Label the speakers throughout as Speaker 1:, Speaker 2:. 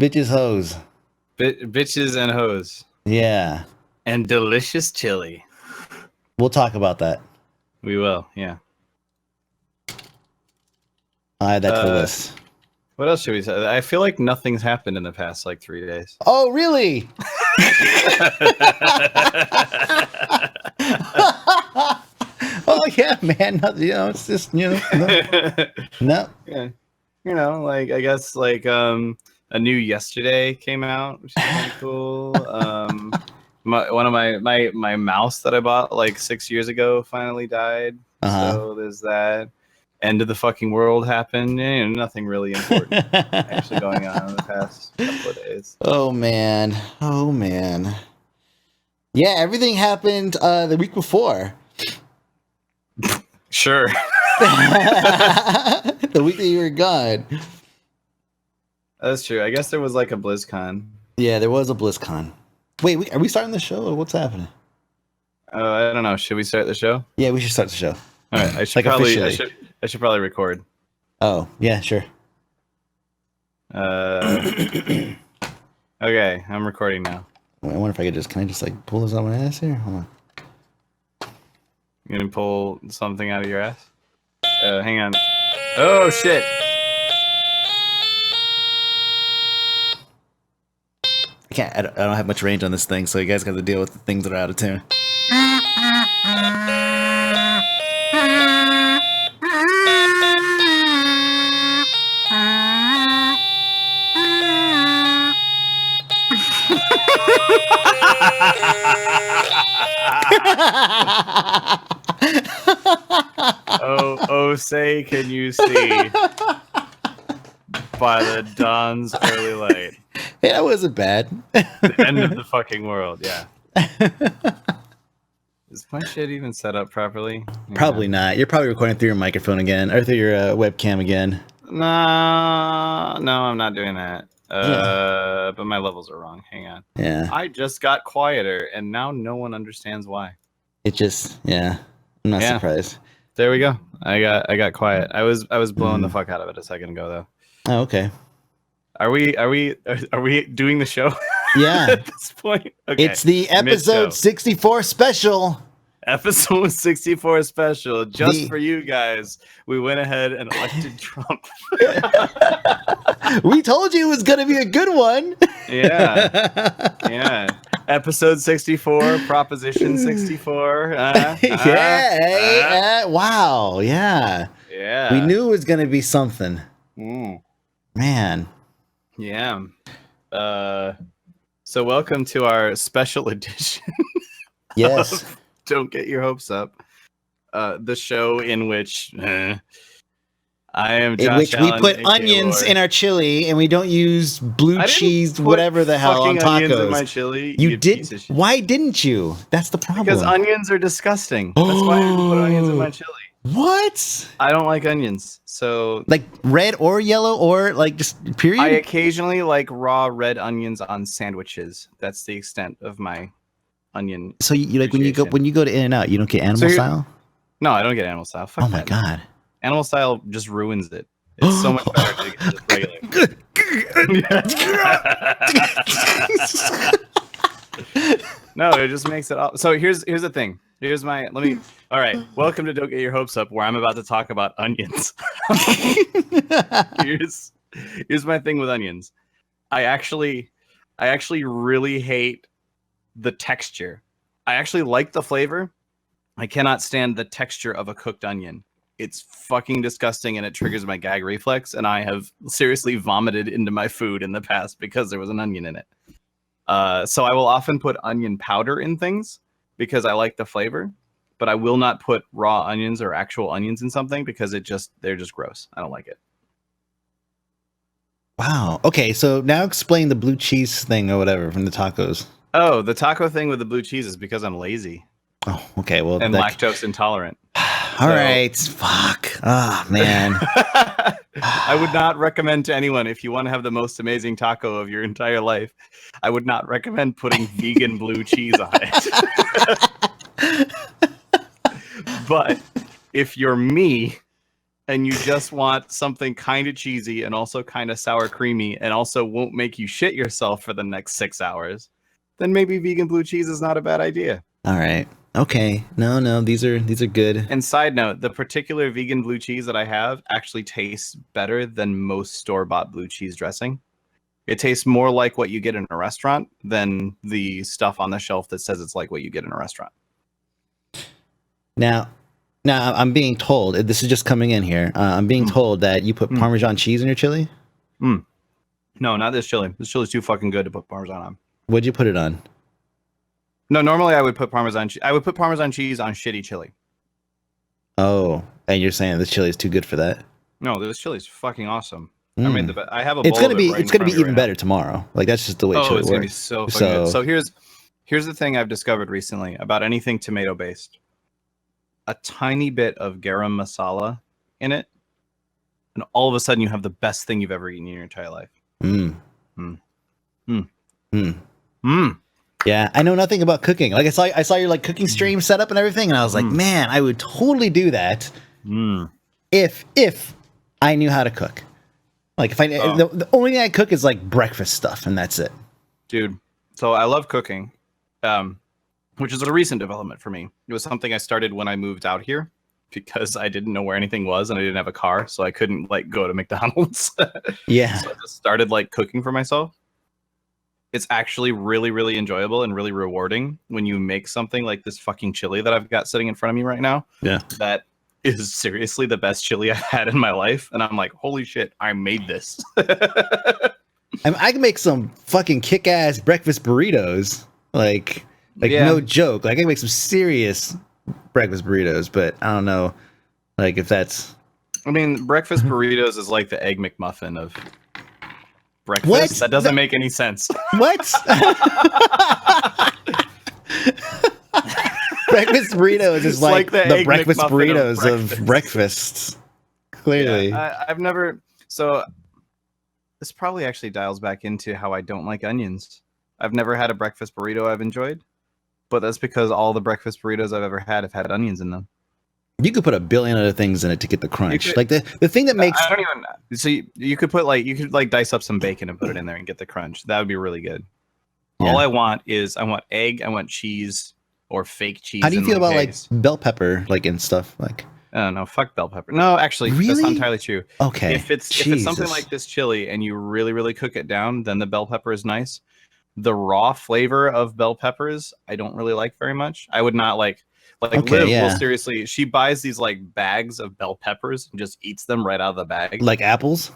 Speaker 1: Bitches, hoes.
Speaker 2: Bitches and hoes.
Speaker 1: Yeah.
Speaker 2: And delicious chili.
Speaker 1: We'll talk about that.
Speaker 2: We will, yeah.
Speaker 1: I'll add that to the list.
Speaker 2: What else should we say? I feel like nothing's happened in the past, 3 days.
Speaker 1: Oh, really? Oh, yeah, man. It's just, no.
Speaker 2: Yeah. I guess, a new Yesterday came out, which is kind of cool. One of my mouse that I bought 6 years ago finally died. So there's that. End of the fucking world happened. Nothing really important actually going on in the past couple of days.
Speaker 1: Oh man. Yeah, everything happened the week before.
Speaker 2: Sure.
Speaker 1: The week that you were gone.
Speaker 2: That's true. I guess there was a BlizzCon.
Speaker 1: Yeah, there was a BlizzCon. Wait, are we starting the show or what's happening?
Speaker 2: I don't know. Should we start the show?
Speaker 1: Yeah, we should start the show.
Speaker 2: All right. I should probably record.
Speaker 1: Oh, yeah, sure.
Speaker 2: Okay, I'm recording now.
Speaker 1: I wonder if can I just pull this out my ass here? Hold on.
Speaker 2: You gonna pull something out of your ass? Hang on. Oh shit!
Speaker 1: I don't have much range on this thing, so you guys got to deal with the things that are out of tune.
Speaker 2: Oh, say can you see by the dawn's early light?
Speaker 1: Hey, that wasn't bad.
Speaker 2: The end of the fucking world, yeah. Is my shit even set up properly?
Speaker 1: Probably not. You're probably recording through your microphone again, or through your webcam again.
Speaker 2: No, I'm not doing that. But my levels are wrong. Hang on.
Speaker 1: Yeah.
Speaker 2: I just got quieter, and now no one understands why.
Speaker 1: It just, yeah. I'm not surprised.
Speaker 2: There we go. I got quiet. I was blowing the fuck out of it a second ago, though.
Speaker 1: Oh, okay.
Speaker 2: Are we doing the show?
Speaker 1: Yeah.
Speaker 2: At this point, okay.
Speaker 1: It's the episode 64 special.
Speaker 2: Episode 64 special, just for you guys. We went ahead and elected Trump.
Speaker 1: We told you it was going to be a good one.
Speaker 2: Yeah. Episode 64, Proposition 64.
Speaker 1: Wow. Yeah.
Speaker 2: Yeah.
Speaker 1: We knew it was going to be something. Man.
Speaker 2: Yeah. So welcome to our special edition.
Speaker 1: Yes.
Speaker 2: Don't get your hopes up. The show in which I am Josh
Speaker 1: in which
Speaker 2: Allen,
Speaker 1: we put
Speaker 2: AKA
Speaker 1: onions
Speaker 2: Lord.
Speaker 1: in our chili and we don't use blue cheese,
Speaker 2: put
Speaker 1: whatever the hell, on
Speaker 2: onions
Speaker 1: tacos.
Speaker 2: in my chili,
Speaker 1: you did. Why didn't you? That's the problem.
Speaker 2: Because onions are disgusting. That's why I didn't put onions in my chili.
Speaker 1: What?
Speaker 2: I don't like onions. So
Speaker 1: red or yellow or just period?
Speaker 2: I occasionally like raw red onions on sandwiches. That's the extent of my onion.
Speaker 1: So you when you go to In-N-Out, you don't get animal style?
Speaker 2: No, I don't get animal style. Fuck
Speaker 1: my god.
Speaker 2: Animal style just ruins it. It's so much better to get just regular. No, it just makes it all. So here's the thing. All right. Welcome to Don't Get Your Hopes Up, where I'm about to talk about onions. Here's my thing with onions. I actually really hate the texture. I actually like the flavor. I cannot stand the texture of a cooked onion. It's fucking disgusting and it triggers my gag reflex, and I have seriously vomited into my food in the past because there was an onion in it. So I will often put onion powder in things because I like the flavor, but I will not put raw onions or actual onions in something because they're just gross. I don't like it.
Speaker 1: Wow. Okay, so now explain the blue cheese thing or whatever from the tacos.
Speaker 2: Oh, the taco thing with the blue cheese is because I'm lazy.
Speaker 1: Oh, okay. Well,
Speaker 2: and lactose intolerant.
Speaker 1: All right. Fuck. Oh, man.
Speaker 2: I would not recommend to anyone, if you want to have the most amazing taco of your entire life, I would not recommend putting vegan blue cheese on it. But if you're me and you just want something kind of cheesy and also kind of sour creamy and also won't make you shit yourself for the next 6 hours, then maybe vegan blue cheese is not a bad idea.
Speaker 1: All right. Okay. No, these are good.
Speaker 2: And side note, the particular vegan blue cheese that I have actually tastes better than most store-bought blue cheese dressing. It tastes more like what you get in a restaurant than the stuff on the shelf that says it's like what you get in a restaurant.
Speaker 1: Now I'm being told, this is just coming in here. I'm being told that you put Parmesan cheese in your chili.
Speaker 2: No, not this chili. This chili's too fucking good to put Parmesan on.
Speaker 1: What'd you put it on?
Speaker 2: No, normally I would put Parmesan. I would put Parmesan cheese on shitty chili.
Speaker 1: Oh, and you're saying this chili is too good for that?
Speaker 2: No, this chili's fucking awesome. I made the. I have a.
Speaker 1: It's
Speaker 2: bowl
Speaker 1: gonna
Speaker 2: of
Speaker 1: be.
Speaker 2: it right
Speaker 1: It's gonna be
Speaker 2: in front of me
Speaker 1: even
Speaker 2: right
Speaker 1: better tomorrow. Like that's just the way
Speaker 2: now.
Speaker 1: chili
Speaker 2: It's
Speaker 1: works.
Speaker 2: gonna be so fucking good. So here's the thing I've discovered recently about anything tomato based. A tiny bit of garam masala in it, and all of a sudden you have the best thing you've ever eaten in your entire life.
Speaker 1: Yeah, I know nothing about cooking. Like I saw your like cooking stream setup and everything, and I was like, man, I would totally do that if I knew how to cook. Like if the only thing I cook is like breakfast stuff, and that's it.
Speaker 2: Dude, so I love cooking, which is a recent development for me. It was something I started when I moved out here because I didn't know where anything was and I didn't have a car, so I couldn't like go to McDonald's.
Speaker 1: Yeah.
Speaker 2: So I just started like cooking for myself. It's actually really, really enjoyable and really rewarding when you make something like this fucking chili that I've got sitting in front of me right now.
Speaker 1: Yeah.
Speaker 2: That is seriously the best chili I've had in my life. And I'm like, holy shit, I made this.
Speaker 1: I can make some fucking kick-ass breakfast burritos. Like no joke. Like I can make some serious breakfast burritos, but I don't know like if that's
Speaker 2: I mean, breakfast burritos is like the Egg McMuffin of breakfast.
Speaker 1: What?
Speaker 2: That doesn't make any sense.
Speaker 1: What? Breakfast burritos is like the breakfast burritos of breakfasts. Clearly.
Speaker 2: Yeah, I've never. So this probably actually dials back into how I don't like onions. I've never had a breakfast burrito I've enjoyed, but that's because all the breakfast burritos I've ever had have had onions in them.
Speaker 1: You could put a billion other things in it to get the crunch. Like the thing that makes.
Speaker 2: I don't even. So you could put like dice up some bacon and put it in there and get the crunch. That would be really good. Yeah. All I want egg, I want cheese or fake cheese.
Speaker 1: How do you feel about like bell pepper, like and stuff like?
Speaker 2: I don't know. Fuck bell pepper. No, actually,
Speaker 1: really?
Speaker 2: That's not entirely true.
Speaker 1: Okay.
Speaker 2: If it's something like this chili and you really, really cook it down, then the bell pepper is nice. The raw flavor of bell peppers, I don't really like very much. I would not like Liv will seriously. She buys these like bags of bell peppers and just eats them right out of the bag.
Speaker 1: Like apples?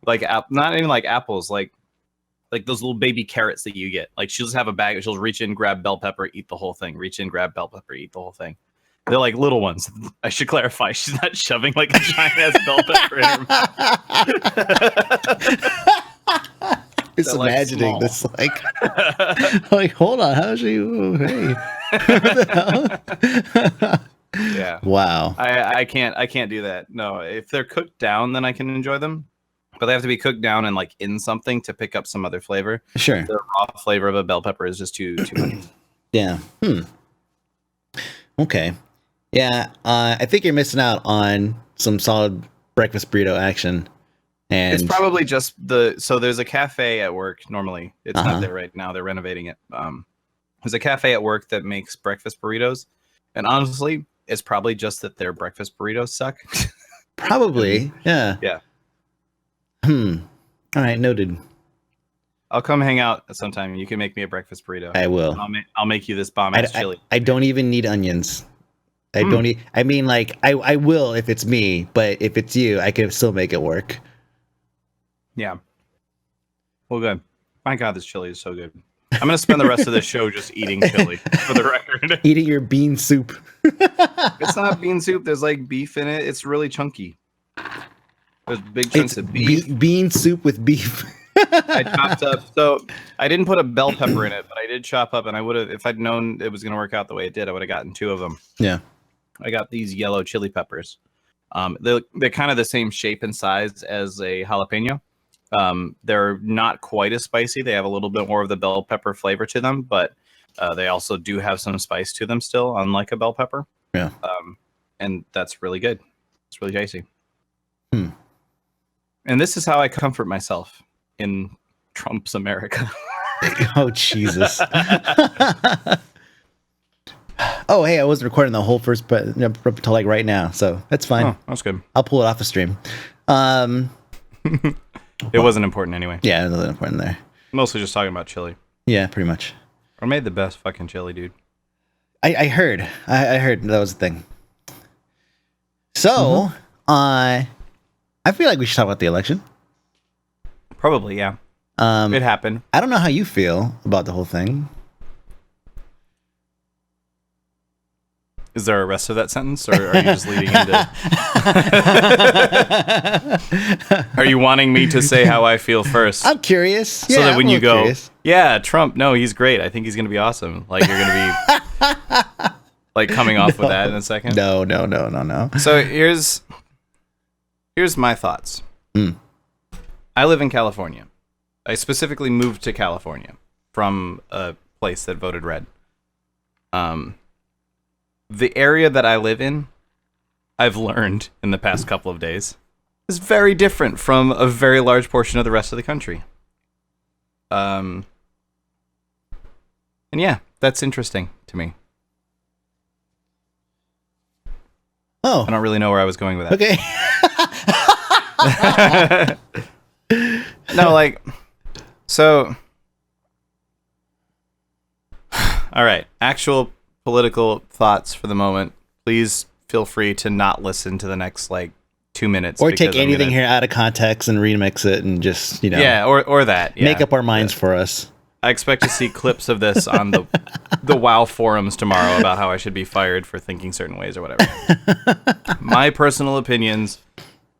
Speaker 2: Like not even like apples. Like those little baby carrots that you get. Like she'll just have a bag. She'll reach in, grab bell pepper, eat the whole thing. Reach in, grab bell pepper, eat the whole thing. They're like little ones. I should clarify. She's not shoving like a giant ass bell pepper in her mouth.
Speaker 1: Just imagining like this, like, hold on, how's she? Oh, hey,
Speaker 2: yeah.
Speaker 1: Wow.
Speaker 2: I can't do that. No, if they're cooked down, then I can enjoy them. But they have to be cooked down and like in something to pick up some other flavor.
Speaker 1: Sure.
Speaker 2: The raw flavor of a bell pepper is just too much.
Speaker 1: Yeah. Okay. Yeah. I think you're missing out on some solid breakfast burrito action. And
Speaker 2: it's probably just so there's a cafe at work. Normally it's not there right now. They're renovating it. There's a cafe at work that makes breakfast burritos. And honestly, it's probably just that their breakfast burritos suck.
Speaker 1: Probably. Yeah.
Speaker 2: Yeah.
Speaker 1: All right. Noted.
Speaker 2: I'll come hang out sometime. You can make me a breakfast burrito.
Speaker 1: I will.
Speaker 2: I'll make you this bomb ass chili.
Speaker 1: I don't even need onions. I don't need. I mean, like, I will if it's me, but if it's you, I can still make it work.
Speaker 2: Yeah. Well, good. My God, this chili is so good. I'm going to spend the rest of this show just eating chili, for the record.
Speaker 1: Eating your bean soup.
Speaker 2: It's not bean soup. There's like beef in it. It's really chunky. There's big chunks of beef.
Speaker 1: Bean soup with beef.
Speaker 2: I chopped up. So I didn't put a bell pepper in it, but I did chop up, and I would have, if I'd known it was going to work out the way it did, I would have gotten 2 of them.
Speaker 1: Yeah.
Speaker 2: I got these yellow chili peppers. They're kind of the same shape and size as a jalapeno. They're not quite as spicy. They have a little bit more of the bell pepper flavor to them, but they also do have some spice to them still, unlike a bell pepper.
Speaker 1: Yeah.
Speaker 2: And that's really good. It's really tasty. And this is how I comfort myself in Trump's America.
Speaker 1: Oh, Jesus. Oh, hey, I wasn't recording the whole first up until like right now, so that's fine.
Speaker 2: Oh, that's good.
Speaker 1: I'll pull it off the stream.
Speaker 2: It wasn't important anyway.
Speaker 1: Yeah, nothing important there.
Speaker 2: Mostly just talking about chili.
Speaker 1: Yeah, pretty much.
Speaker 2: I made the best fucking chili, dude.
Speaker 1: I heard. I heard that was the thing. So, I feel like we should talk about the election.
Speaker 2: Probably, yeah. It happened.
Speaker 1: I don't know how you feel about the whole thing.
Speaker 2: Is there a rest of that sentence, or are you just leading into... Are you wanting me to say how I feel first?
Speaker 1: I'm curious.
Speaker 2: So that when you go, yeah, Trump, no, he's great. I think he's going to be awesome. Like, you're going to be like coming off with that in a second.
Speaker 1: No.
Speaker 2: So here's my thoughts. I live in California. I specifically moved to California from a place that voted red. The area that I live in, I've learned in the past couple of days, is very different from a very large portion of the rest of the country. And yeah, that's interesting to me.
Speaker 1: Oh.
Speaker 2: I don't really know where I was going with that.
Speaker 1: Okay.
Speaker 2: No, like, so, all right, actual political thoughts for the moment. Please feel free to not listen to the next, like, 2 minutes.
Speaker 1: Or take anything here out of context and remix it and just,
Speaker 2: Yeah, or that. Yeah.
Speaker 1: Make up our minds for us.
Speaker 2: I expect to see clips of this on the WoW forums tomorrow about how I should be fired for thinking certain ways or whatever. My personal opinions,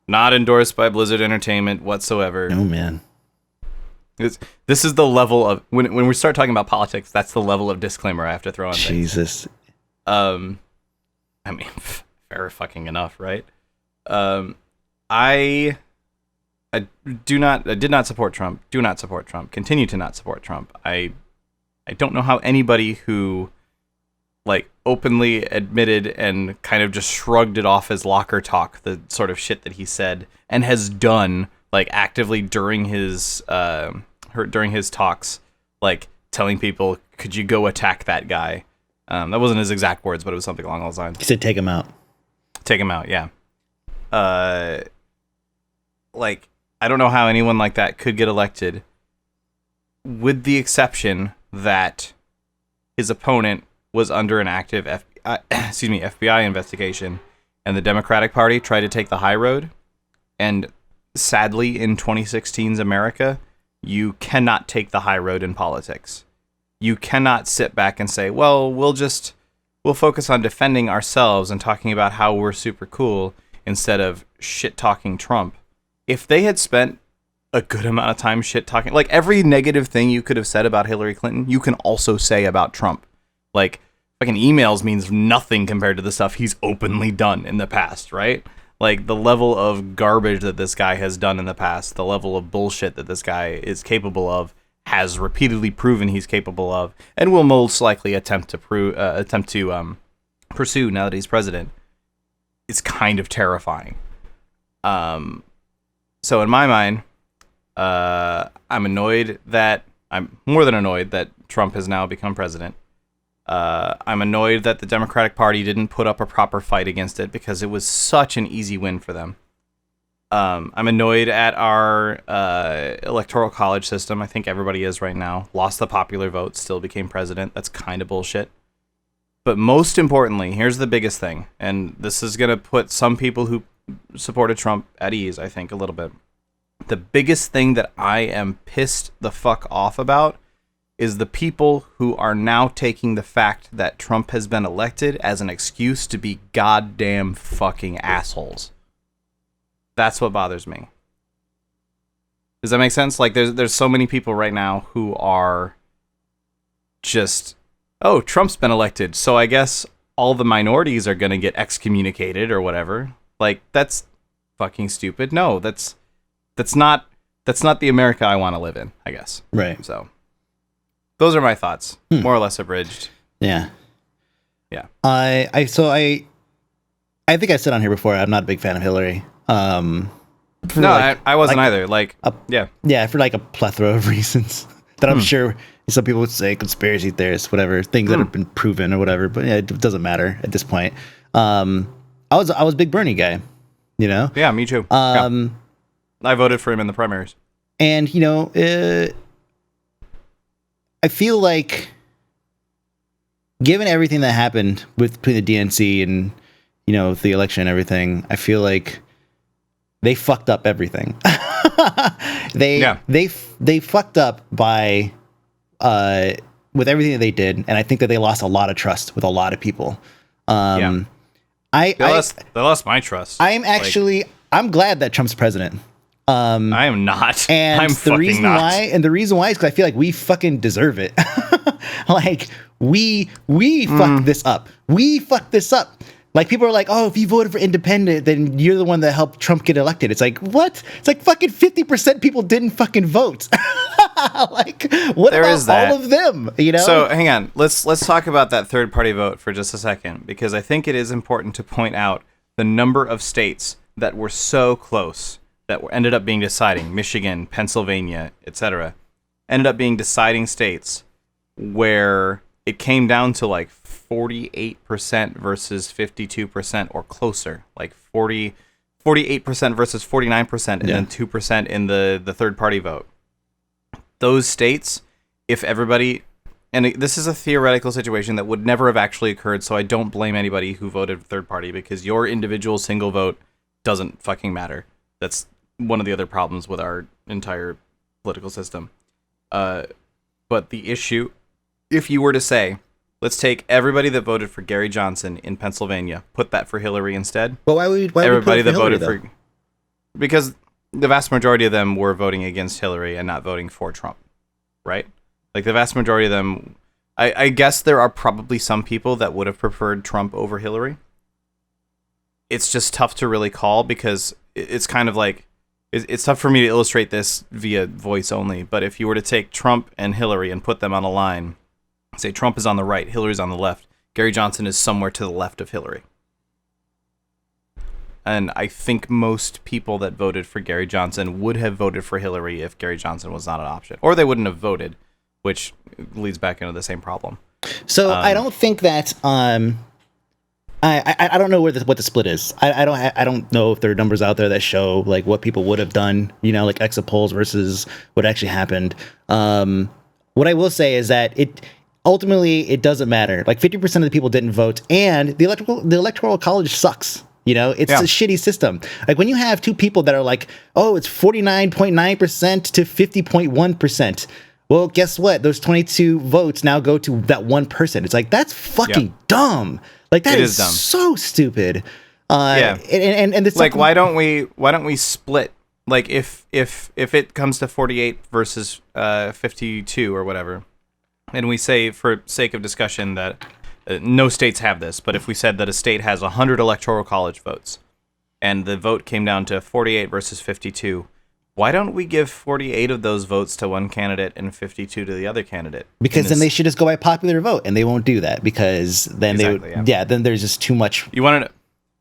Speaker 2: not endorsed by Blizzard Entertainment whatsoever.
Speaker 1: Oh, man.
Speaker 2: This is the level of... When we start talking about politics, that's the level of disclaimer I have to throw in.
Speaker 1: Jesus.
Speaker 2: I mean, fair fucking enough, right? I did not support Trump. Do not support Trump. Continue to not support Trump. I don't know how anybody who like openly admitted and kind of just shrugged it off as locker talk, the sort of shit that he said and has done like actively during his talks, like telling people, could you go attack that guy? That wasn't his exact words, but it was something along those lines.
Speaker 1: He said, take him out.
Speaker 2: Take him out. Yeah. Like, I don't know how anyone like that could get elected, with the exception that his opponent was under an active FBI investigation, and the Democratic Party tried to take the high road. And sadly, in 2016's America, you cannot take the high road in politics. You cannot sit back and say, well, we'll focus on defending ourselves and talking about how we're super cool instead of shit-talking Trump. If they had spent a good amount of time shit-talking, like every negative thing you could have said about Hillary Clinton, you can also say about Trump. Like, fucking emails means nothing compared to the stuff he's openly done in the past, right? Like, the level of garbage that this guy has done in the past, the level of bullshit that this guy is capable of, has repeatedly proven he's capable of, and will most likely attempt to pursue now that he's president. It's kind of terrifying. So in my mind, I'm more than annoyed that Trump has now become president. I'm annoyed that the Democratic Party didn't put up a proper fight against it because it was such an easy win for them. I'm annoyed at our electoral college system. I think everybody is right now. Lost the popular vote, still became president. That's kind of bullshit. But most importantly, here's the biggest thing, and this is going to put some people who supported Trump at ease, I think, a little bit. The biggest thing that I am pissed the fuck off about is the people who are now taking the fact that Trump has been elected as an excuse to be goddamn fucking assholes. That's what bothers me. Does that make sense? Like, there's so many people right now who are just, oh, Trump's been elected, so I guess all the minorities are going to get excommunicated or whatever. Like, that's fucking stupid. No, that's not the America I want to live in, I guess.
Speaker 1: Right.
Speaker 2: So, those are my thoughts, more or less abridged.
Speaker 1: Yeah.
Speaker 2: Yeah.
Speaker 1: I think I said on here before, I'm not a big fan of Hillary.
Speaker 2: No, I wasn't either.
Speaker 1: For like a plethora of reasons that I'm sure some people would say conspiracy theorists, whatever, things that have been proven or whatever. But yeah, it doesn't matter at this point. I was a big Bernie guy, you know.
Speaker 2: Yeah, me too. I voted for him in the primaries.
Speaker 1: And you know, I feel like, given everything that happened between the DNC and you know the election and everything, I feel like they fucked up everything. They fucked up by with everything that they did, and I think that they lost a lot of trust with a lot of people. They
Speaker 2: lost my trust.
Speaker 1: I'm glad that Trump's president.
Speaker 2: I am not.
Speaker 1: And
Speaker 2: I'm
Speaker 1: the reason
Speaker 2: not.
Speaker 1: the reason why is because I feel like we fucking deserve it. Like we fucked this up. We fucked this up. Like people are like, oh, if you voted for independent, then you're the one that helped Trump get elected. It's like, what? It's like fucking 50% people didn't fucking vote. Like, what about all of them? You know.
Speaker 2: So hang on. Let's talk about that third party vote for just a second, because I think it is important to point out the number of states that were so close that ended up being deciding. Michigan, Pennsylvania, etc. ended up being deciding states where it came down to like 48% versus 52% or closer, like 48% versus 49%, and then 2% in the third party vote. Those states, if everybody, and this is a theoretical situation that would never have actually occurred, so I don't blame anybody who voted third party, because your individual single vote doesn't fucking matter. That's one of the other problems with our entire political system. But the issue, if you were to say, let's take everybody that voted for Gary Johnson in Pennsylvania, put that for Hillary instead.
Speaker 1: Well, why
Speaker 2: everybody that
Speaker 1: Hillary,
Speaker 2: voted for, because the vast majority of them were voting against Hillary and not voting for Trump, right? Like the vast majority of them, I guess there are probably some people that would have preferred Trump over Hillary. It's just tough to really call, because it's kind of like, it's tough for me to illustrate this via voice only, but if you were to take Trump and Hillary and put them on a line, say Trump is on the right, Hillary's on the left, Gary Johnson is somewhere to the left of Hillary. And I think most people that voted for Gary Johnson would have voted for Hillary if Gary Johnson was not an option. Or they wouldn't have voted, which leads back into the same problem.
Speaker 1: So I don't think that I don't know what the split is. I don't know if there are numbers out there that show like what people would have done, you know, like exit polls versus what actually happened. What I will say is that ultimately it doesn't matter. Like 50% of the people didn't vote, and the electoral college sucks. You know, it's a shitty system. Like when you have two people that are like, oh, it's 49.9% to 50.1%. Well, guess what? Those 22 votes now go to that one person. It's like, that's fucking dumb. Like that is dumb. So stupid. And this,
Speaker 2: like, why don't we split? Like if it comes to 48 versus 52 or whatever, and we say, for sake of discussion, that no states have this, but if we said that a state has 100 electoral college votes and the vote came down to 48 versus 52, why don't we give 48 of those votes to one candidate and 52 to the other candidate?
Speaker 1: Because then they should just go by popular vote, and they won't do that, because then then there's just too much.
Speaker 2: You want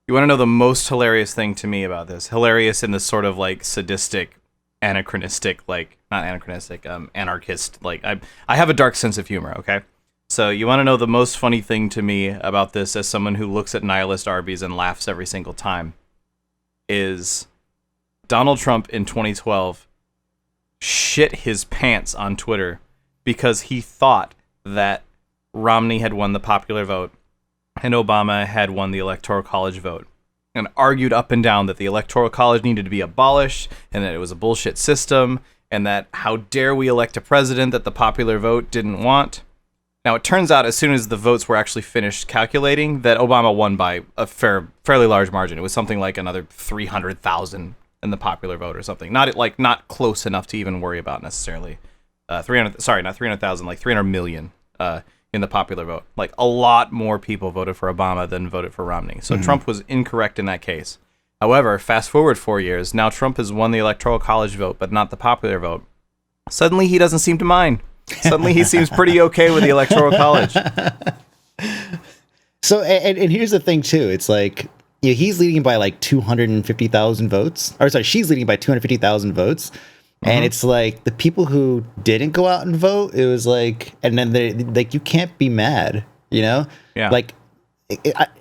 Speaker 2: to know the most hilarious thing to me about this? Hilarious in this sort of like sadistic, anachronistic, like not anachronistic, anarchist. Like I have a dark sense of humor. Okay. So you want to know the most funny thing to me about this, as someone who looks at nihilist Arby's and laughs every single time, is Donald Trump in 2012 shit his pants on Twitter because he thought that Romney had won the popular vote and Obama had won the electoral college vote, and argued up and down that the electoral college needed to be abolished and that it was a bullshit system, and that how dare we elect a president that the popular vote didn't want. Now, it turns out, as soon as the votes were actually finished calculating, that Obama won by a fairly large margin. It was something like another 300,000 in the popular vote or something. Not close enough to even worry about necessarily. Not 300,000, like 300 million in the popular vote. Like, a lot more people voted for Obama than voted for Romney. So Trump was incorrect in that case. However, fast forward 4 years, now Trump has won the electoral college vote, but not the popular vote. Suddenly, he doesn't seem to mind. Suddenly he seems pretty okay with the electoral college.
Speaker 1: So, and here's the thing too. It's like, he's leading by like 250,000 votes. Or sorry, she's leading by 250,000 votes. And it's like the people who didn't go out and vote, it was like, and then they like, you can't be mad, you know?
Speaker 2: Yeah.
Speaker 1: Like,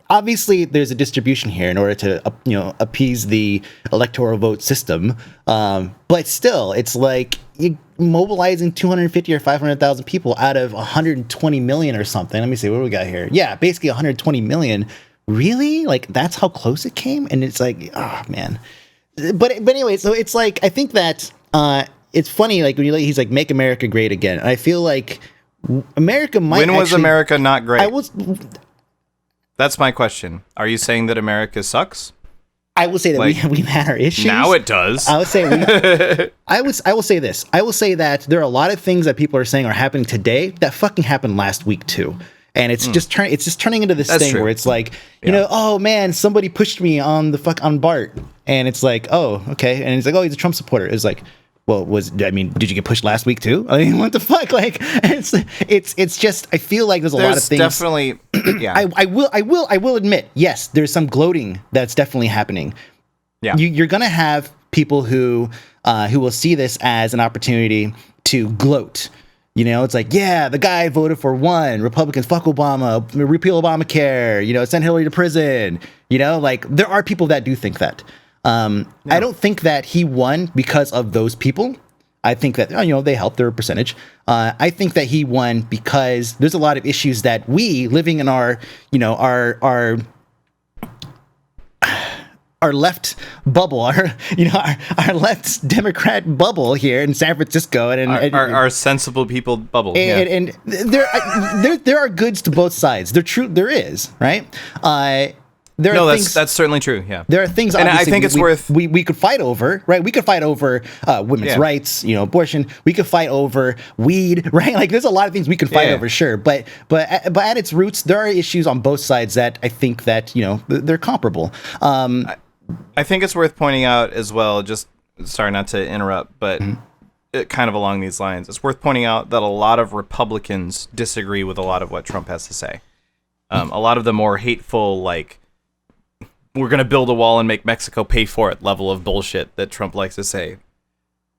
Speaker 1: obviously there's a distribution here in order to, appease the electoral vote system. But still, it's like you mobilizing 250 or 500,000 people out of 120 million or something. Let me see, what do we got here? Yeah, basically 120 million. Really? Like, that's how close it came? And it's like, oh man. But anyway, so it's like, I think that it's funny, like when he's like, make America great again. And I feel like America might.
Speaker 2: When was America not great?
Speaker 1: I
Speaker 2: That's my question. Are you saying that America sucks?
Speaker 1: I will say that we've had our issues.
Speaker 2: Now it does.
Speaker 1: I would say I will say this. I will say that there are a lot of things that people are saying are happening today that fucking happened last week too. And it's just turning into this thing where it's like, oh man, somebody pushed me on Bart. And it's like, oh, okay. And it's like, oh, he's a Trump supporter. It's like, well, did you get pushed last week too? I mean, what the fuck? Like, it's just, I feel like there's a lot of things.
Speaker 2: Definitely, yeah.
Speaker 1: I will admit, yes, there's some gloating that's definitely happening.
Speaker 2: Yeah.
Speaker 1: You're gonna have people who will see this as an opportunity to gloat. It's like, yeah, the guy voted for one. Republicans, fuck Obama, repeal Obamacare, send Hillary to prison. Like, there are people that do think that. I don't think that he won because of those people. I think that, they helped their percentage. I think that he won because there's a lot of issues that we, living in our left bubble, our left Democrat bubble here in San Francisco, and
Speaker 2: our sensible people bubble,
Speaker 1: and there are goods to both sides. There is, right?
Speaker 2: That's certainly true. Yeah,
Speaker 1: there are things,
Speaker 2: and I think it's worth
Speaker 1: we could fight over, right? We could fight over women's rights, abortion. We could fight over weed, right? Like, there's a lot of things we can fight over, sure. But at its roots, there are issues on both sides that I think that they're comparable.
Speaker 2: I think it's worth pointing out as well. Just sorry not to interrupt, but kind of along these lines, it's worth pointing out that a lot of Republicans disagree with a lot of what Trump has to say. A lot of the more hateful, like, we're going to build a wall and make Mexico pay for it level of bullshit that Trump likes to say.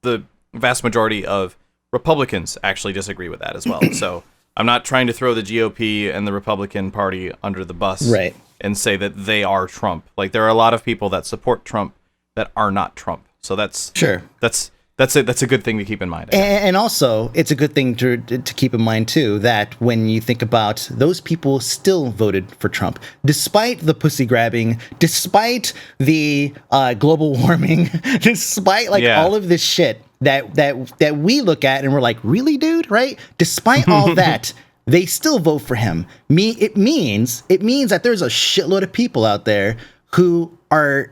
Speaker 2: The vast majority of Republicans actually disagree with that as well. So I'm not trying to throw the GOP and the Republican Party under the bus,
Speaker 1: right,
Speaker 2: and say that they are Trump. Like, there are a lot of people that support Trump that are not Trump. So that's a good thing to keep in mind.
Speaker 1: And also, it's a good thing to keep in mind, too, that when you think about those people still voted for Trump, despite the pussy grabbing, despite the global warming, despite all of this shit that we look at and we're like, really, dude, right? Despite all that, they still vote for him. It means that there's a shitload of people out there who are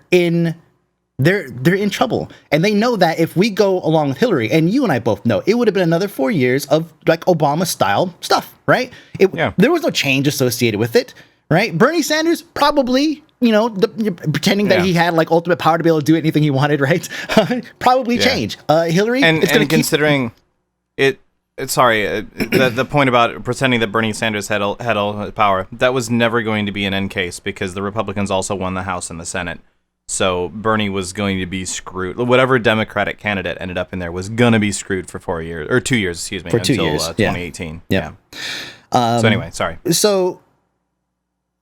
Speaker 1: they're in trouble, and they know that if we go along with Hillary, and you and I both know, it would have been another 4 years of like Obama style stuff, right? There was no change associated with it, right? Bernie Sanders probably, pretending that he had like ultimate power to be able to do anything he wanted, right? Probably change. Hillary,
Speaker 2: and considering it. Sorry, the point about pretending that Bernie Sanders had all power, that was never going to be an end case because the Republicans also won the House and the Senate. So Bernie was going to be screwed. Whatever Democratic candidate ended up in there was going to be screwed for 4 years, or 2 years, excuse me, until 2018. Yeah. So anyway, sorry.
Speaker 1: So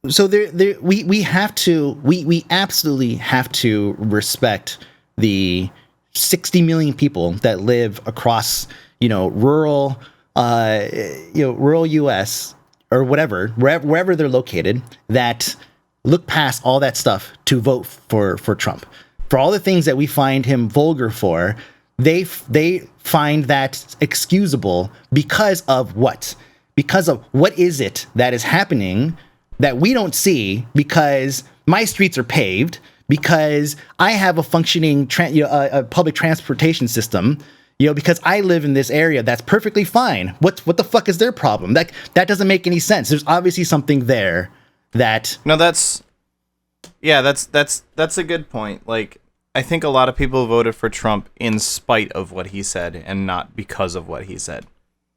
Speaker 1: we absolutely have to respect the 60 million people that live across, rural U.S. or wherever they're located, that look past all that stuff to vote for Trump. For all the things that we find him vulgar for, they find that excusable because of what? Because of what is it that is happening that we don't see, because my streets are paved, because I have a functioning a public transportation system, because I live in this area that's perfectly fine. What the fuck is their problem? That doesn't make any sense. There's obviously something there. That's a good point. Like, I think a lot of people voted for Trump in spite of what he said and not because of what he said.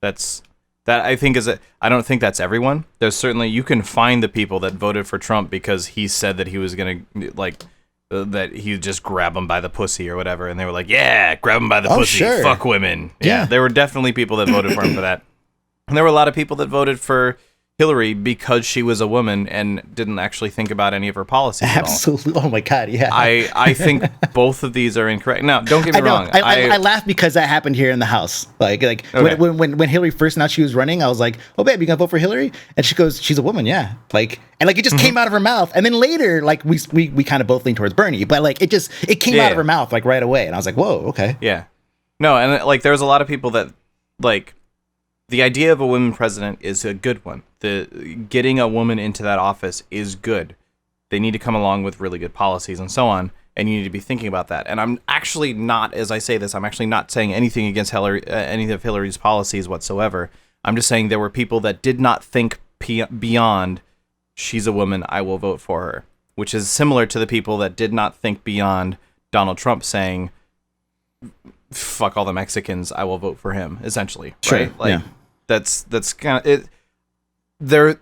Speaker 1: That's
Speaker 2: That I think I don't think that's everyone. There's certainly, you can find the people that voted for Trump because he said that he was going to, like, that he'd just grab them by the pussy or whatever. And they were like, yeah, grab them by the pussy.
Speaker 1: Sure.
Speaker 2: Fuck women.
Speaker 1: Yeah.
Speaker 2: There were definitely people that voted for him for that. And there were a lot of people that voted for Hillary because she was a woman and didn't actually think about any of her policies at all.
Speaker 1: Absolutely. Oh my God. Yeah.
Speaker 2: I think both of these are incorrect. Now, don't get me wrong.
Speaker 1: I laugh because that happened here in the house. Like
Speaker 2: Okay.
Speaker 1: when Hillary first announced she was running, I was like, "Oh, babe, you gonna vote for Hillary?" And she goes, "She's a woman, yeah." Like, and like it just came out of her mouth. And then later, like we kind of both leaned towards Bernie, but like it came out of her mouth like right away. And I was like, "Whoa, okay."
Speaker 2: Yeah. No, and like there's a lot of people that like the idea of a woman president is a good one. Getting a woman into that office is good. They need to come along with really good policies and so on, and you need to be thinking about that. And I'm actually not, as I say this, I'm actually not saying anything against Hillary, any of Hillary's policies whatsoever. I'm just saying there were people that did not think beyond, she's a woman, I will vote for her, which is similar to the people that did not think beyond Donald Trump saying, fuck all the Mexicans, I will vote for him, essentially.
Speaker 1: Sure,
Speaker 2: right? Like,
Speaker 1: yeah.
Speaker 2: That's kind of it. They're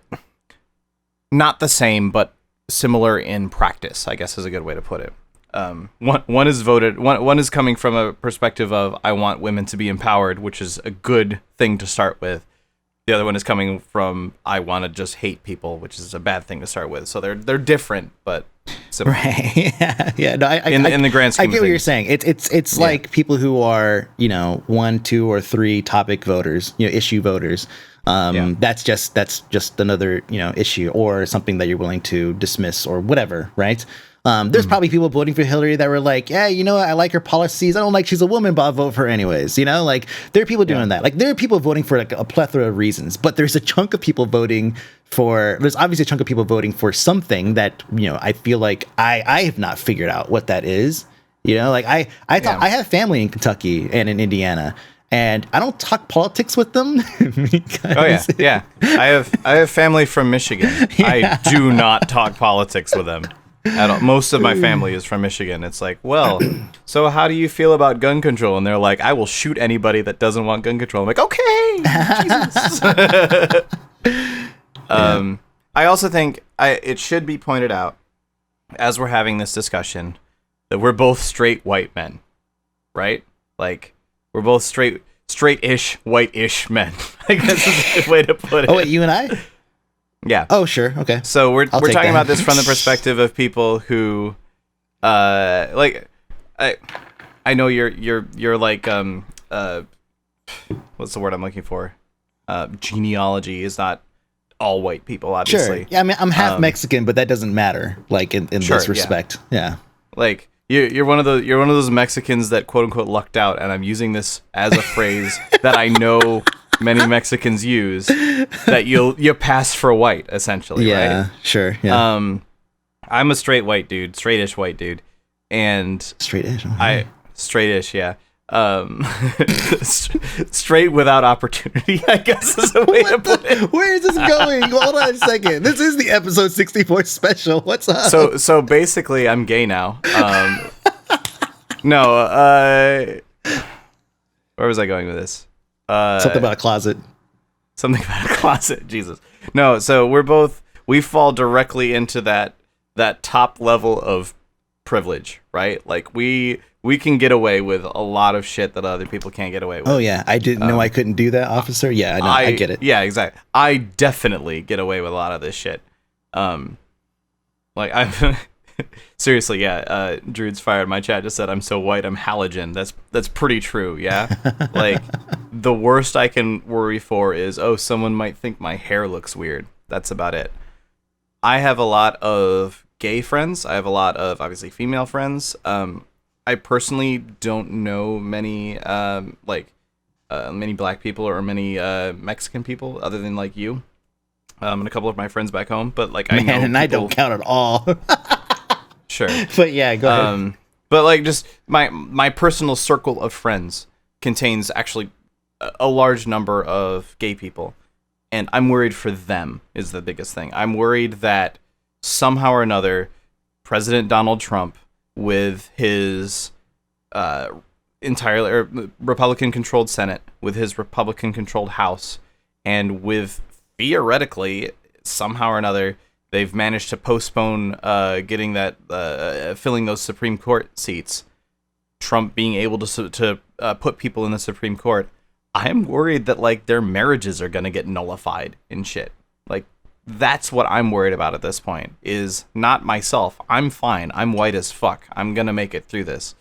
Speaker 2: not the same, but similar in practice, I guess is a good way to put it. One is voted. One is coming from a perspective of I want women to be empowered, which is a good thing to start with. The other one is coming from I want to just hate people, which is a bad thing to start with. So they're different, but similar.
Speaker 1: Right. Yeah. No.
Speaker 2: In the grand scheme,
Speaker 1: I get what you're saying. It's like people who are 1, 2, or 3 topic voters, issue voters. That's just another issue or something that you're willing to dismiss or whatever, right? There's probably people voting for Hillary that were like, yeah, I like her policies. I don't like she's a woman, but I'll vote for her anyways. Like there are people doing that. Like there are people voting for like a plethora of reasons, but there's a chunk of people voting for. There's obviously a chunk of people voting for something that I feel like I have not figured out what that is. Like I thought I have family in Kentucky and in Indiana. And I don't talk politics with them.
Speaker 2: Because yeah. I have family from Michigan. I do not talk politics with them at all. Most of my family is from Michigan. It's like, well, so how do you feel about gun control? And they're like, I will shoot anybody that doesn't want gun control. I'm like, okay, Jesus. I also think it should be pointed out as we're having this discussion that we're both straight white men, right? Like. We're both straight-ish, white-ish men. I guess is a good way to put it.
Speaker 1: Oh, wait, you and I?
Speaker 2: Yeah.
Speaker 1: Oh, sure. Okay.
Speaker 2: So we're talking about this from the perspective of people who, like, I know you're like what's the word I'm looking for? Genealogy is not all white people, obviously.
Speaker 1: Sure. Yeah, I mean, I'm half Mexican, but that doesn't matter. Like in this respect. Yeah.
Speaker 2: Like. You're one of those Mexicans that quote unquote lucked out, and I'm using this as a phrase that I know many Mexicans use. That you pass for white, essentially.
Speaker 1: Yeah,
Speaker 2: right?
Speaker 1: Sure. Yeah.
Speaker 2: I'm a straight-ish white dude, and
Speaker 1: straight-ish.
Speaker 2: Straight-ish, yeah. Straight without opportunity, I guess is a way to put it.
Speaker 1: Where is this going? Hold on a second. This is the episode 64 special. What's up?
Speaker 2: So basically, I'm gay now. No. Where was I going with this?
Speaker 1: Something about a closet.
Speaker 2: Something about a closet. Jesus. No. So we fall directly into that top level of privilege, right? Like we can get away with a lot of shit that other people can't get away with.
Speaker 1: Oh yeah, I didn't know I couldn't do that, officer. Yeah, I get it.
Speaker 2: Yeah, exactly. I definitely get away with a lot of this shit. Like I'm seriously, yeah. Druid's fired. My chat just said I'm so white, I'm halogen. That's pretty true. Yeah. Like the worst I can worry for is someone might think my hair looks weird. That's about it. I have a lot of gay friends. I have a lot of obviously female friends. I personally don't know many many black people or many Mexican people other than like you and a couple of my friends back home. But like I know
Speaker 1: and I don't count at all.
Speaker 2: Sure,
Speaker 1: but yeah, go ahead.
Speaker 2: But like just my personal circle of friends contains actually a large number of gay people, and I'm worried for them is the biggest thing. I'm worried that somehow or another, President Donald Trump, with his entirely Republican-controlled Senate, with his Republican-controlled House, and with theoretically somehow or another they've managed to postpone getting that filling those Supreme Court seats, Trump being able to put people in the Supreme Court, I am worried that like their marriages are gonna get nullified and shit. Like that's what I'm worried about at this point, is not myself. I'm fine. I'm white as fuck. I'm gonna make it through this.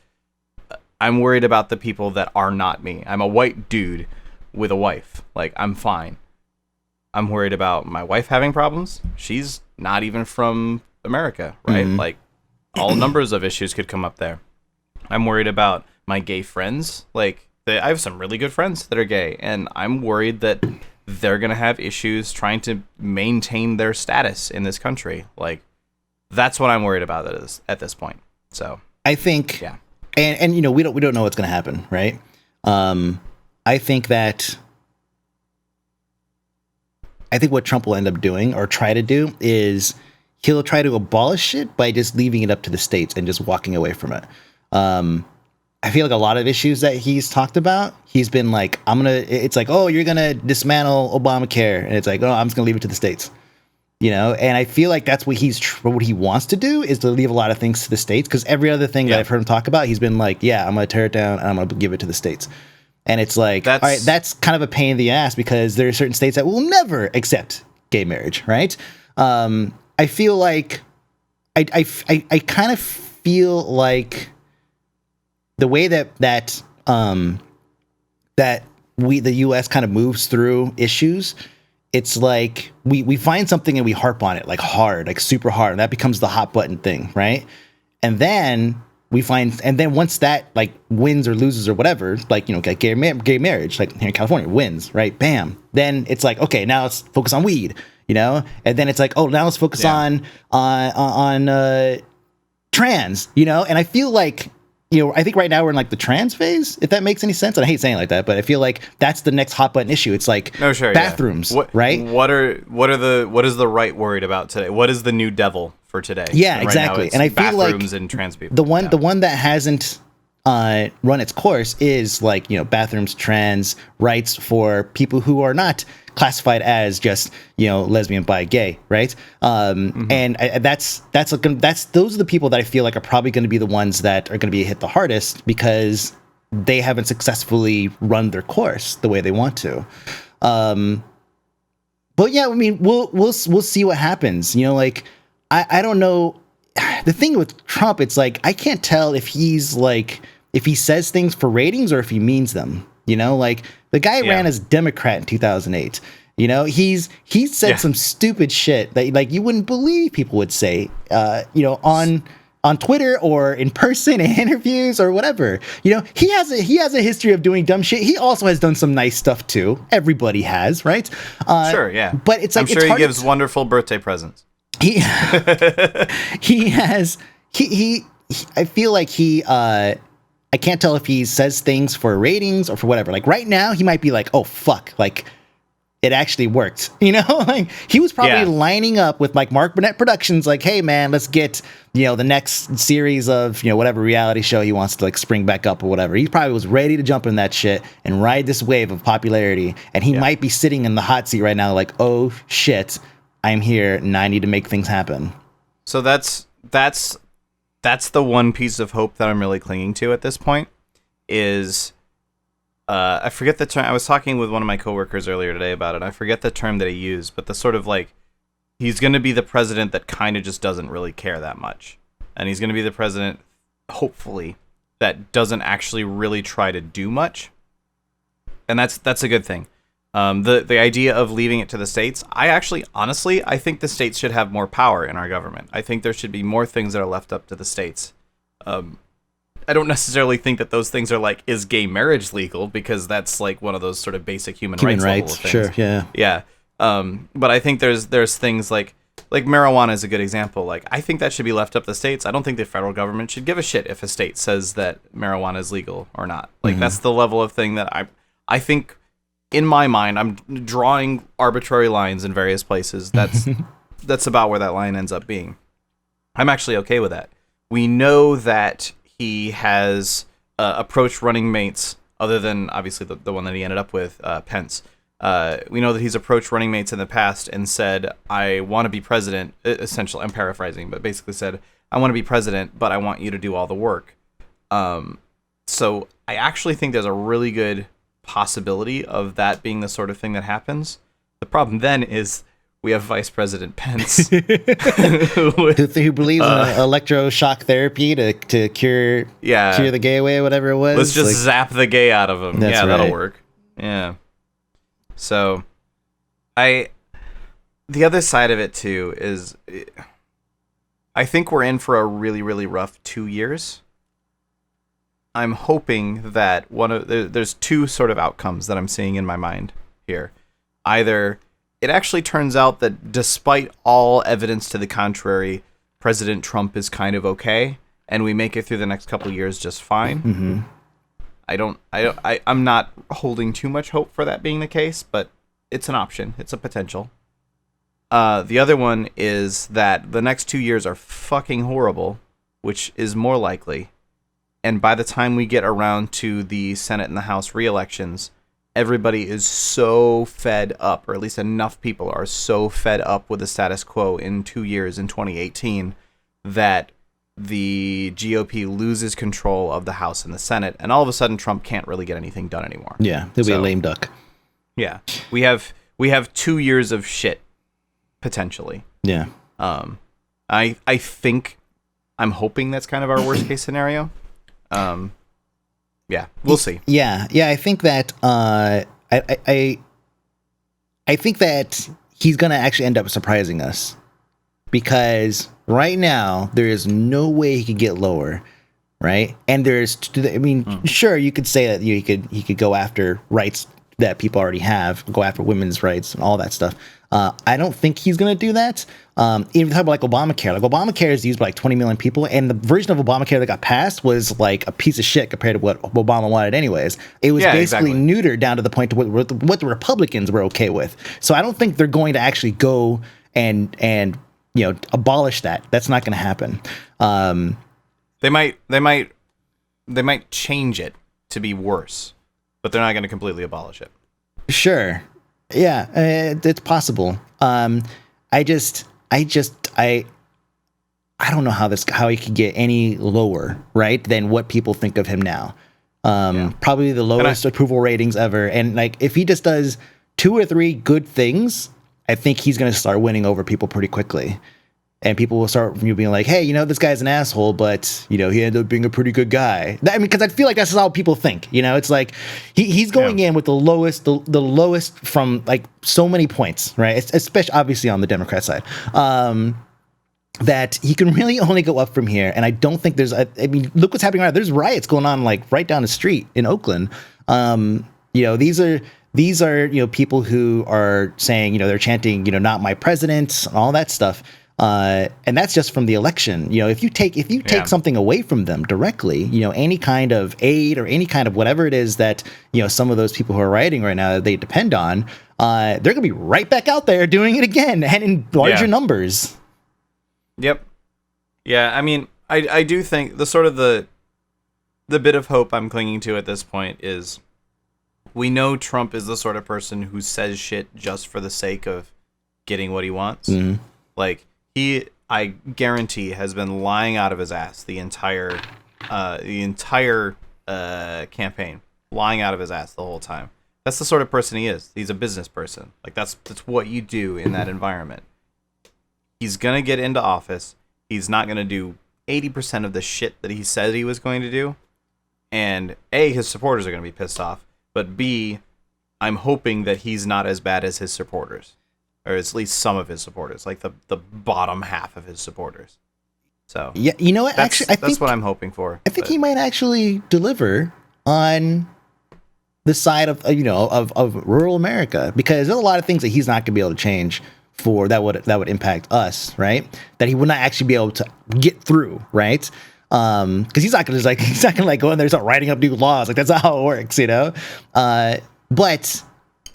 Speaker 2: I'm worried about the people that are not me. I'm a white dude with a wife. Like, I'm fine. I'm worried about my wife having problems. She's not even from America, right? Mm-hmm. Like, all numbers of issues could come up there. I'm worried about my gay friends. Like, I have some really good friends that are gay, and I'm worried that they're going to have issues trying to maintain their status in this country. Like, that's what I'm worried about at this point. So,
Speaker 1: I think, yeah. And you know, we don't know what's going to happen, right? I think what Trump will end up doing or try to do is he'll try to abolish it by just leaving it up to the states and just walking away from it. I feel like a lot of issues that he's talked about, he's been like, it's like, oh, you're going to dismantle Obamacare. And it's like, oh, I'm just going to leave it to the states. You know, and I feel like that's what he wants to do, is to leave a lot of things to the states, because every other thing that I've heard him talk about, he's been like, yeah, I'm going to tear it down and I'm going to give it to the states. And it's like, all right, that's kind of a pain in the ass, because there are certain states that will never accept gay marriage, right? I feel like I kind of feel like the way that the U.S. kind of moves through issues, it's like we find something and we harp on it like hard, like super hard, and that becomes the hot button thing, right? And then once that like wins or loses or whatever, like, you know, gay marriage, like here in California, wins, right? Bam. Then it's like, okay, now let's focus on weed, you know? And then it's like, oh, now let's focus on trans, you know? And I feel like, you know, I think right now we're in like the trans phase, if that makes any sense. And I hate saying it like that, but I feel like that's the next hot button issue. It's like bathrooms, right?
Speaker 2: What is the right worried about today? What is the new devil for today?
Speaker 1: Yeah, exactly. And I feel like
Speaker 2: bathrooms and trans people.
Speaker 1: The one that hasn't run its course is like, you know, bathrooms, trans rights for people who are not classified as just, you know, lesbian, bi, gay, right? And those are the people that I feel like are probably going to be the ones that are going to be hit the hardest, because they haven't successfully run their course the way they want to. But yeah, I mean, we'll see what happens. You know, like I don't know. The thing with Trump, it's like I can't tell if he says things for ratings or if he means them. You know, like the guy ran as Democrat in 2008. You know, he said some stupid shit that like you wouldn't believe people would say, you know, on Twitter or in person in interviews or whatever. You know, he has a history of doing dumb shit. He also has done some nice stuff too. Everybody has, right?
Speaker 2: Sure, yeah.
Speaker 1: But it's like,
Speaker 2: I'm sure he gives wonderful birthday presents.
Speaker 1: He has. I feel like I can't tell if he says things for ratings or for whatever. Like right now, he might be like, "Oh fuck!" Like it actually worked. You know, like he was probably lining up with like Mark Burnett Productions, like, "Hey man, let's get, you know, the next series of, you know, whatever reality show he wants to like spring back up or whatever." He probably was ready to jump in that shit and ride this wave of popularity. And he might be sitting in the hot seat right now, like, "Oh shit, I'm here and I need to make things happen."
Speaker 2: So that's the one piece of hope that I'm really clinging to at this point is, I forget the term. I was talking with one of my coworkers earlier today about it. I forget the term that he used, but the sort of like, he's going to be the president that kind of just doesn't really care that much. And he's going to be the president, hopefully, that doesn't actually really try to do much. And that's a good thing. The idea of leaving it to the states, I think the states should have more power in our government. I think there should be more things that are left up to the states. I don't necessarily think that those things are like, is gay marriage legal? Because that's like one of those sort of basic human rights things.
Speaker 1: Sure, yeah.
Speaker 2: Yeah. But I think there's things like marijuana is a good example. Like, I think that should be left up to the states. I don't think the federal government should give a shit if a state says that marijuana is legal or not. Like, that's the level of thing that I think, in my mind, I'm drawing arbitrary lines in various places. That's about where that line ends up being. I'm actually okay with that. We know that he has approached running mates, other than obviously the one that he ended up with, Pence, We know that he's approached running mates in the past and said, I want to be president. Essentially, I'm paraphrasing, but basically said, I want to be president, but I want you to do all the work. So I actually think there's a really good possibility of that being the sort of thing that happens. The problem then is we have Vice President Pence
Speaker 1: who believes in electroshock therapy to cure the gay away or whatever it was.
Speaker 2: Let's just zap the gay out of him. Yeah, that'll work. Yeah. So the other side of it too is I think we're in for a really, really rough 2 years. I'm hoping that there's two sort of outcomes that I'm seeing in my mind here. Either it actually turns out that despite all evidence to the contrary, President Trump is kind of okay, and we make it through the next couple of years just fine.
Speaker 1: Mm-hmm.
Speaker 2: I'm not holding too much hope for that being the case, but it's an option. It's a potential. The other one is that the next 2 years are fucking horrible, which is more likely. And by the time we get around to the Senate and the House re-elections, everybody is so fed up, or at least enough people are so fed up with the status quo in 2 years in 2018 that the GOP loses control of the House and the Senate, and all of a sudden Trump can't really get anything done anymore.
Speaker 1: Yeah, he'll be a lame duck.
Speaker 2: Yeah, we have 2 years of shit potentially.
Speaker 1: Yeah.
Speaker 2: I'm hoping that's kind of our worst case scenario. Yeah, we'll see.
Speaker 1: Yeah, I think that I think that he's gonna actually end up surprising us, because right now there is no way he could get lower, right? And sure, you could say that he could go after rights that people already have, go after women's rights and all that stuff. I don't think he's going to do that. Even talk about like Obamacare. Like Obamacare is used by like 20 million people, and the version of Obamacare that got passed was like a piece of shit compared to what Obama wanted anyways. It was basically neutered down to the point to what the Republicans were okay with. So I don't think they're going to actually go and abolish that. That's not going to happen.
Speaker 2: They might change it to be worse, but they're not going to completely abolish it.
Speaker 1: Sure. Yeah, it's possible. I don't know how he could get any lower, right, than what people think of him now. Probably the lowest approval ratings ever. And like, if he just does 2 or 3 good things, I think he's going to start winning over people pretty quickly. And people will start being like, hey, this guy's an asshole, but, he ended up being a pretty good guy. I mean, because I feel like that's how people think. It's like he's going in with the lowest from like so many points, right? Especially obviously on the Democrat side, that he can really only go up from here. And I don't think look what's happening right now. There's riots going on like right down the street in Oakland. These are people who are saying, they're chanting, not my president, and all that stuff. And that's just from the election. If you take something away from them directly, any kind of aid or any kind of whatever it is that, some of those people who are rioting right now, they depend on, they're going to be right back out there doing it again and in larger numbers.
Speaker 2: Yep. Yeah. I mean, I do think the bit of hope I'm clinging to at this point is we know Trump is the sort of person who says shit just for the sake of getting what he wants. Mm-hmm. Like, I guarantee, has been lying out of his ass the entire campaign, lying out of his ass the whole time. That's the sort of person he is. He's a business person. Like that's what you do in that environment. He's gonna get into office. He's not gonna do 80% of the shit that he said he was going to do, and A, his supporters are gonna be pissed off. But B, I'm hoping that he's not as bad as his supporters. Or at least some of his supporters, like the bottom half of his supporters. So
Speaker 1: yeah, you know what?
Speaker 2: Actually, I think that's what I'm hoping for.
Speaker 1: I think he might actually deliver on the side of of rural America, because there's a lot of things that he's not going to be able to change for that would impact us, right? That he would not actually be able to get through, right? Because he's not going to go in there and start writing up new laws. Like that's not how it works, But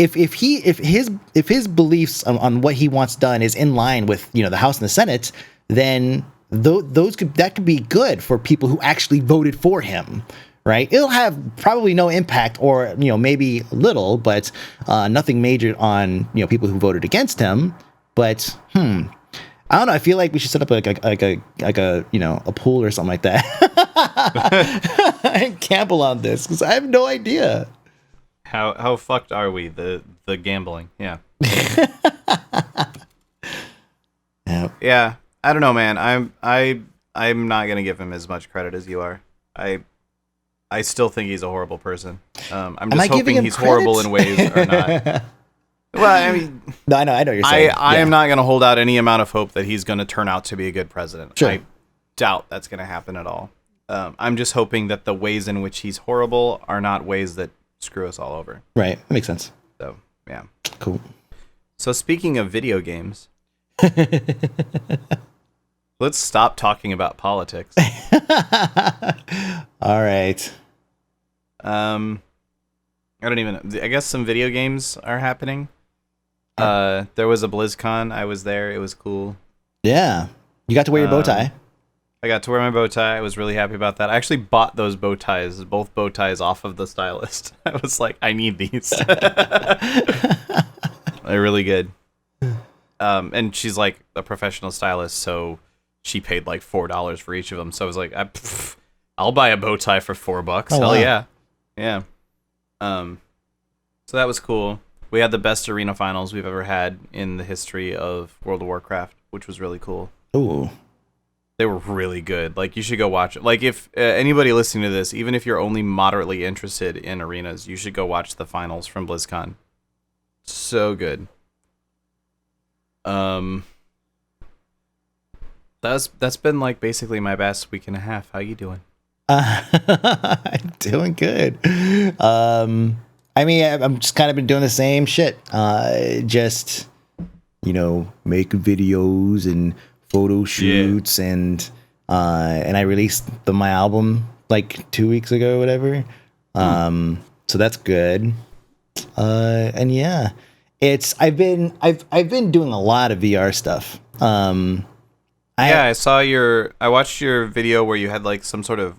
Speaker 1: if his beliefs on what he wants done is in line with the House and the Senate, then that could be good for people who actually voted for him, right? It'll have probably no impact, or maybe little, but nothing major on people who voted against him. But I don't know. I feel like we should set up like a pool or something like that and gamble on this, because I have no idea.
Speaker 2: How fucked are we? The gambling, yeah. Yeah. I don't know, man. I'm not gonna give him as much credit as you are. I still think he's a horrible person. I'm just hoping he's horrible in ways or not. Well, I mean,
Speaker 1: no, I know what you're saying.
Speaker 2: I am not gonna hold out any amount of hope that he's gonna turn out to be a good president.
Speaker 1: Sure.
Speaker 2: I doubt that's gonna happen at all. I'm just hoping that the ways in which he's horrible are not ways that screw us all over.
Speaker 1: Right. That makes sense.
Speaker 2: So, yeah.
Speaker 1: Cool.
Speaker 2: So, speaking of video games, let's stop talking about politics.
Speaker 1: All right.
Speaker 2: I don't even know. I guess some video games are happening. There was a BlizzCon. I was there. It was cool.
Speaker 1: Yeah. You got to wear your bow tie.
Speaker 2: I got to wear my bow tie. I was really happy about that. I actually bought those bow ties, both bow ties, off of the stylist. I was like, I need these. They're really good. And she's like a professional stylist, so she paid like $4 for each of them. So I was like, I'll buy a bow tie for $4.
Speaker 1: Oh,
Speaker 2: Hell
Speaker 1: wow.
Speaker 2: yeah. Yeah. So that was cool. We had the best arena finals we've ever had in the history of World of Warcraft, which was really cool.
Speaker 1: Ooh.
Speaker 2: They were really good. Like, you should go watch it. Like, if anybody listening to this, even if you're only moderately interested in arenas, you should go watch the finals from BlizzCon. So good. That's been like basically my best week and a half. How you doing?
Speaker 1: I'm doing good. I mean, I'm just kind of been doing the same shit. Just making videos and photo shoots, and I released my album like 2 weeks ago or whatever. So that's good. And yeah, I've been doing a lot of VR stuff. I watched your video where you had like some sort of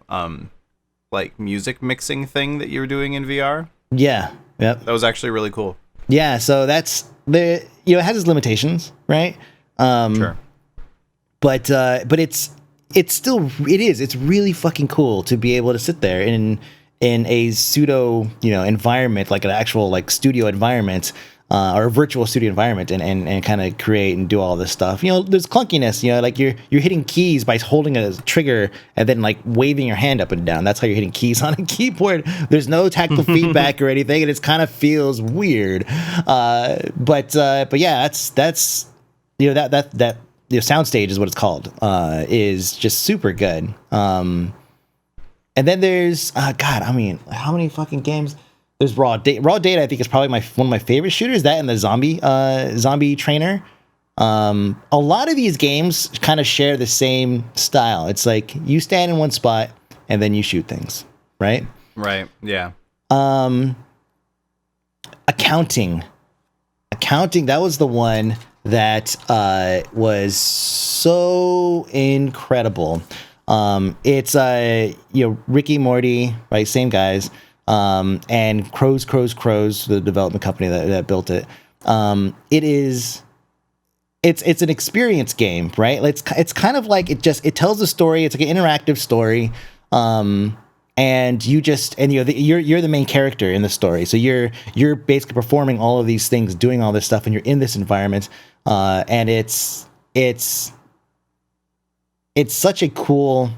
Speaker 1: like music mixing thing that you were doing in VR. Yeah. Yep.
Speaker 2: That was actually really cool.
Speaker 1: Yeah, so that's it has its limitations, right?
Speaker 2: Sure.
Speaker 1: But it's really fucking cool to be able to sit there in a pseudo environment, like an actual like studio environment, or a virtual studio environment, and kind of create and do all this stuff. There's clunkiness, like you're hitting keys by holding a trigger and then like waving your hand up and down. That's how you're hitting keys on a keyboard. There's no tactile feedback or anything, and it kind of feels weird. But yeah, that's that soundstage is what it's called. Is just super good. And then there's how many fucking games? There's Raw Data. Raw Data, I think, is probably one of my favorite shooters. That and the Zombie Trainer. A lot of these games kind of share the same style. It's like you stand in one spot and then you shoot things, right?
Speaker 2: Right. Yeah.
Speaker 1: Accounting. That was the one that was so incredible. It's Ricky Morty, right? Same guys. And Crows, the development company that built it. It's an experience game, right? It's kind of like it tells a story. It's like an interactive story. And you're the main character in the story. So you're basically performing all of these things, doing all this stuff, and you're in this environment. And it's such a cool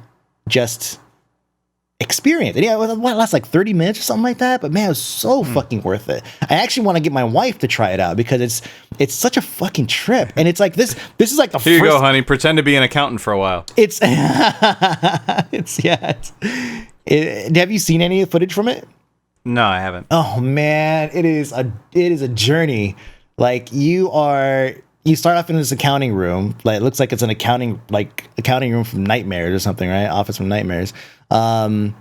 Speaker 1: just experience. And yeah, it lasts like 30 minutes or something like that, but man, it was so fucking worth it. I actually want to get my wife to try it out because it's such a fucking trip. And it's like this is like the
Speaker 2: Here you go, honey. Pretend to be an accountant for a while.
Speaker 1: Have you seen any footage from it?
Speaker 2: No, I haven't.
Speaker 1: Oh man, it is a journey. Like you start off in this accounting room. Like it looks like it's an accounting room from Nightmares or something, right? Office from Nightmares. And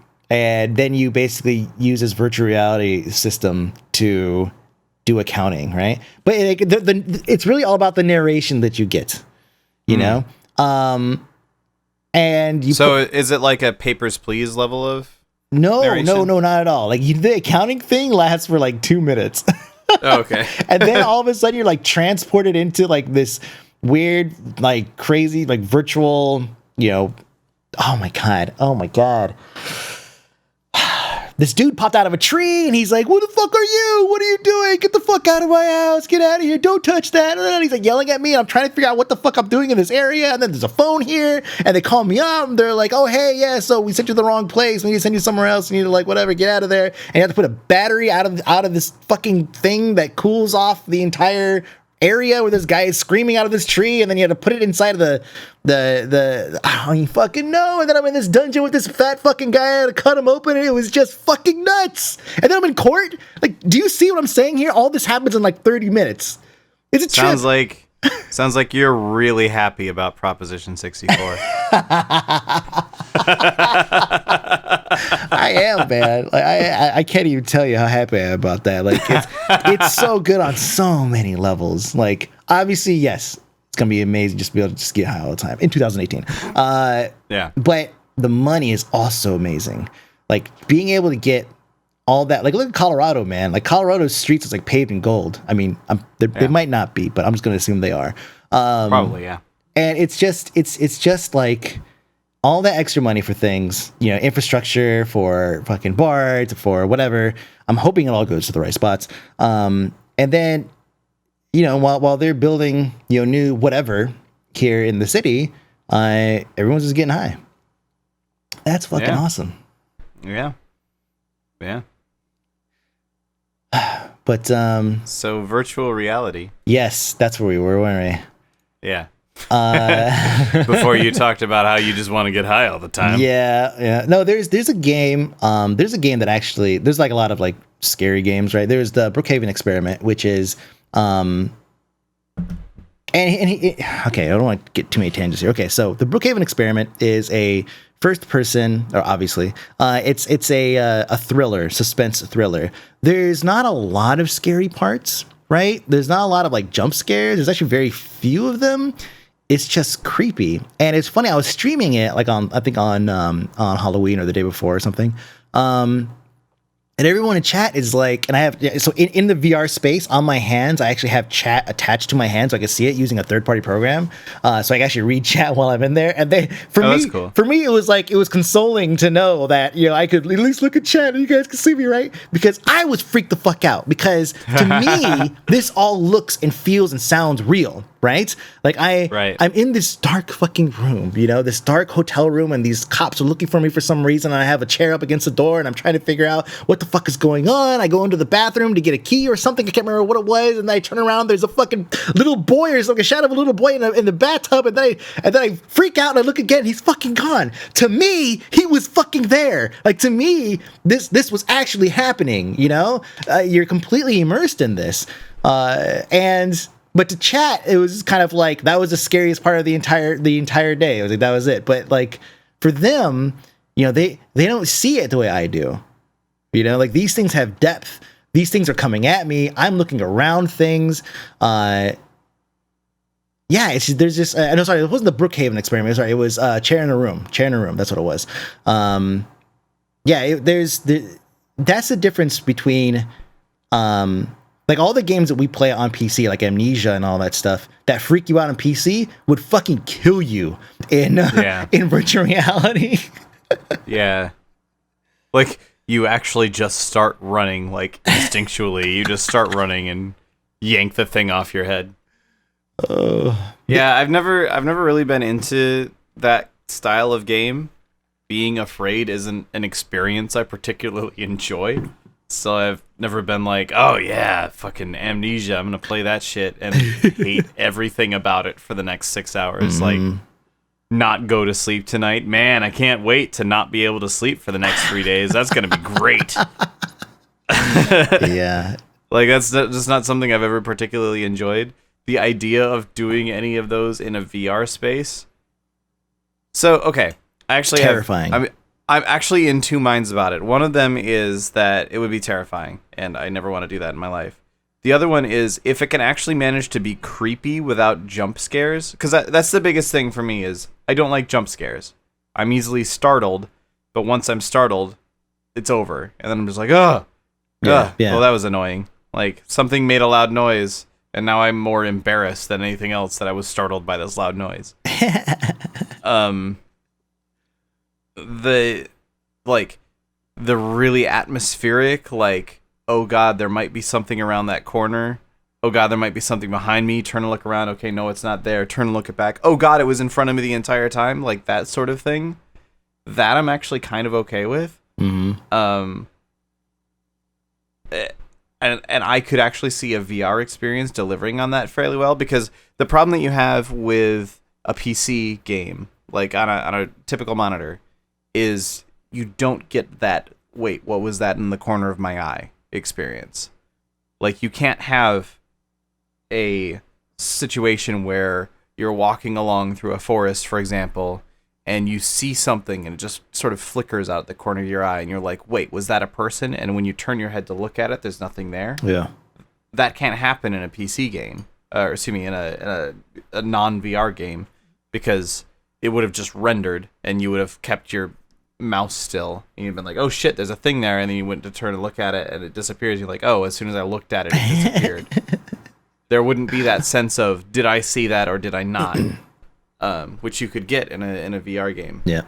Speaker 1: then you basically use this virtual reality system to do accounting, right? But it's really all about the narration that you get, you know? And
Speaker 2: is it like a Papers, Please level of
Speaker 1: No,
Speaker 2: narration?
Speaker 1: no, not at all. Like the accounting thing lasts for like 2 minutes.
Speaker 2: Oh, okay.
Speaker 1: And then all of a sudden you're like transported into like this weird, like crazy, like virtual, oh my God. This dude popped out of a tree and he's like, "Who the fuck are you? What are you doing? Get the fuck out of my house. Get out of here. Don't touch that." And he's like yelling at me. And I'm trying to figure out what the fuck I'm doing in this area. And then there's a phone here and they call me up and they're like, "Oh, hey, yeah, so we sent you the wrong place. We need to send you somewhere else. You need to like, whatever, get out of there." And you have to put a battery out of this fucking thing that cools off the entire area where this guy is screaming out of this tree, and then you have to put it inside of the I don't even fucking know. And then I'm in this dungeon with this fat fucking guy. I had to cut him open, and it was just fucking nuts. And then I'm in court. Like, do you see what I'm saying here? All this happens in like 30 minutes. Is it
Speaker 2: Sounds like you're really happy about Proposition 64.
Speaker 1: I am, man. Like, I can't even tell you how happy I am about that. Like, it's so good on so many levels. Like, obviously, yes, it's gonna be amazing just to be able to just get high all the time in 2018.
Speaker 2: Yeah.
Speaker 1: But the money is also amazing. Like, being able to get all that, like, look at Colorado, man. Like, Colorado's streets is like paved in gold. I mean, they might not be, but I'm just gonna assume they are.
Speaker 2: Probably, yeah.
Speaker 1: And it's just like all that extra money for things, infrastructure for fucking bards, for whatever. I'm hoping it all goes to the right spots. And then, while they're building, new whatever here in the city, everyone's just getting high. That's fucking awesome.
Speaker 2: Yeah. Yeah.
Speaker 1: But
Speaker 2: so virtual reality.
Speaker 1: yes, that's where we were, weren't we?
Speaker 2: Yeah. Before you talked about how you just want to get high all the time.
Speaker 1: Yeah. No, there's a game. There's a game that actually, there's like a lot of like scary games, right? There's the Brookhaven Experiment, which is okay, I don't want to get too many tangents here. Okay, so the Brookhaven Experiment is a first person, or obviously, it's a thriller, suspense thriller. There's not a lot of scary parts, right? There's not a lot of like jump scares. There's actually very few of them. It's just creepy. And it's funny, I was streaming it like on Halloween or the day before or something. And everyone in chat is like, and I have, so in the VR space on my hands, I actually have chat attached to my hands so I can see it using a third-party program. So I can actually read chat while I'm in there. And for me, it was like, it was consoling to know that, I could at least look at chat and you guys can see me, right? Because I was freaked the fuck out because to me, this all looks and feels and sounds real. Right? Like I'm in this dark fucking room, this dark hotel room, and these cops are looking for me for some reason. And I have a chair up against the door and I'm trying to figure out what the fuck is going on. I go into the bathroom to get a key or something. I can't remember what it was. And then I turn around, there's a fucking little boy or something, a shadow of a little boy in the bathtub. And then I freak out and I look again, he's fucking gone. To me, he was fucking there. Like, to me, this was actually happening, you're completely immersed in this. But to chat, it was kind of like, that was the scariest part of the entire day. It was like, that was it. But like for them, they don't see it the way I do. Like these things have depth. These things are coming at me. I'm looking around things. There's just, no, sorry, it wasn't the Brookhaven Experiment. Sorry, it was Chair in a Room. That's what it was. That's the difference between, like all the games that we play on PC, like Amnesia and all that stuff, that freak you out on PC would fucking kill you in virtual reality.
Speaker 2: Yeah. Like you actually just start running, like instinctually. You just start running and yank the thing off your head. Yeah, I've never really been into that style of game. Being afraid isn't an experience I particularly enjoy. So I've never been like, oh yeah, fucking Amnesia, I'm gonna play that shit and hate everything about it for the next 6 hours. Like, not go to sleep tonight. Man, I can't wait to not be able to sleep for the next 3 days. That's gonna be great.
Speaker 1: Yeah.
Speaker 2: Like, that's just not something I've ever particularly enjoyed. The idea of doing any of those in a VR space. So, okay. I actually
Speaker 1: terrifying.
Speaker 2: I'm actually in two minds about it. One of them is that it would be terrifying, and I never want to do that in my life. The other one is if it can actually manage to be creepy without jump scares, because that's the biggest thing for me is I don't like jump scares. I'm easily startled, but once I'm startled, it's over. And then I'm just like, oh, yeah. Well, that was annoying. Like, something made a loud noise, and now I'm more embarrassed than anything else that I was startled by this loud noise. The really atmospheric, like, oh god, there might be something around that corner. Oh god, there might be something behind me. Turn and look around. Okay, no, it's not there. Turn and look it back. Oh god, it was in front of me the entire time. Like, that sort of thing. That I'm actually kind of okay with. Mm-hmm. And I could actually see a VR experience delivering on that fairly well, because the problem that you have with a PC game, like on a typical monitor, is you don't get that, wait, what was that in the corner of my eye experience. Like, you can't have a situation where you're walking along through a forest, for example, and you see something and it just sort of flickers out the corner of your eye, and you're like, wait, was that a person? And when you turn your head to look at it, there's nothing there.
Speaker 1: Yeah.
Speaker 2: That can't happen in a PC game, or excuse me, in a non-VR game, because it would have just rendered, and you would have kept your mouse still, and you've been like, oh shit, there's a thing there, and then you went to turn and look at it, and it disappears. You're like, oh, as soon as I looked at it, it disappeared. There wouldn't be that sense of, did I see that or did I not? Which you could get in a VR game.
Speaker 1: Yeah.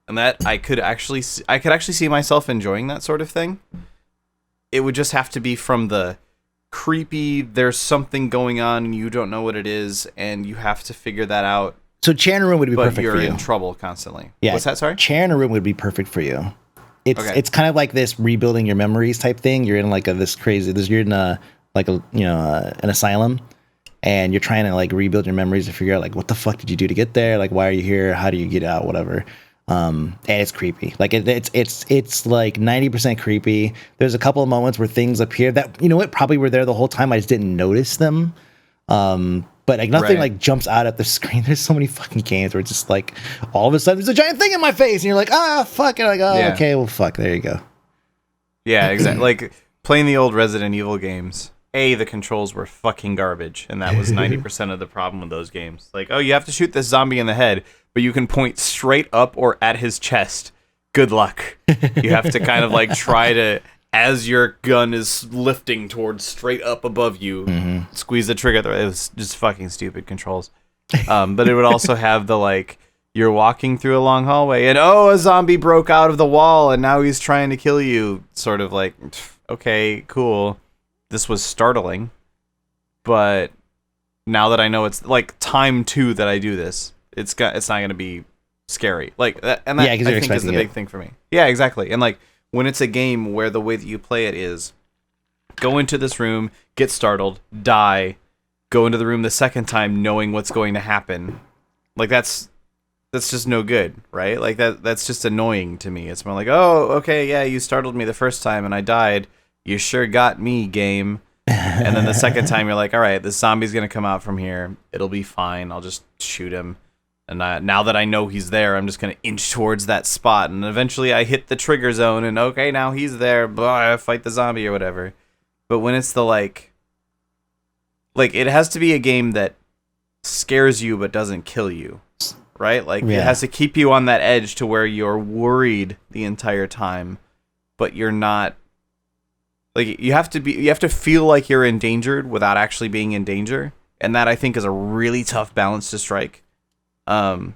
Speaker 2: And that I could actually see myself enjoying that sort of thing. It would just have to be from the creepy, there's something going on and you don't know what it is, and you have to figure that out.
Speaker 1: So chair in a room would be perfect for you.
Speaker 2: But you're in trouble constantly.
Speaker 1: Yeah.
Speaker 2: What's that, sorry?
Speaker 1: Chair in a room would be perfect for you. It's kind of like this rebuilding your memories type thing. You're in like you're in an asylum, and you're trying to like rebuild your memories to figure out like, what the fuck did you do to get there? Like, why are you here? How do you get out? Whatever. And it's creepy. Like it's like 90% creepy. There's a couple of moments where things appear that, you know what, probably were there the whole time. I just didn't notice them. But like nothing like jumps out at the screen. There's so many fucking games where it's just like all of a sudden there's a giant thing in my face, and you're like, fuck it. Like, okay, well, fuck. There you go.
Speaker 2: Yeah, exactly. Like playing the old Resident Evil games. The controls were fucking garbage, and that was 90% of the problem with those games. Like, oh, you have to shoot this zombie in the head, but you can point straight up or at his chest. Good luck. You have to kind of like try to, as your gun is lifting towards straight up above you, squeeze the trigger. It was just fucking stupid controls. But it would also have the like, you're walking through a long hallway, and a zombie broke out of the wall, and now he's trying to kill you. Sort of like, okay, cool. This was startling, but now that I know it's like time 2 that I do this, it's not going to be scary. Like that, and that I think is the big thing for me. Yeah, exactly. And like when it's a game where the way that you play it is go into this room, get startled, die, go into the room the second time knowing what's going to happen. Like that's just no good, right? Like that's just annoying to me. It's more like, oh, okay, yeah, you startled me the first time and I died. You sure got me, game. And then the second time, you're like, all right, this zombie's going to come out from here. It'll be fine. I'll just shoot him. And now that I know he's there, I'm just going to inch towards that spot. And eventually I hit the trigger zone, and okay, now he's there. Blah, I fight the zombie or whatever. But when it's the like, it has to be a game that scares you but doesn't kill you, right? Like, it has to keep you on that edge to where you're worried the entire time, but you're not. Like, you have to feel like you're endangered without actually being in danger, and that I think is a really tough balance to strike. But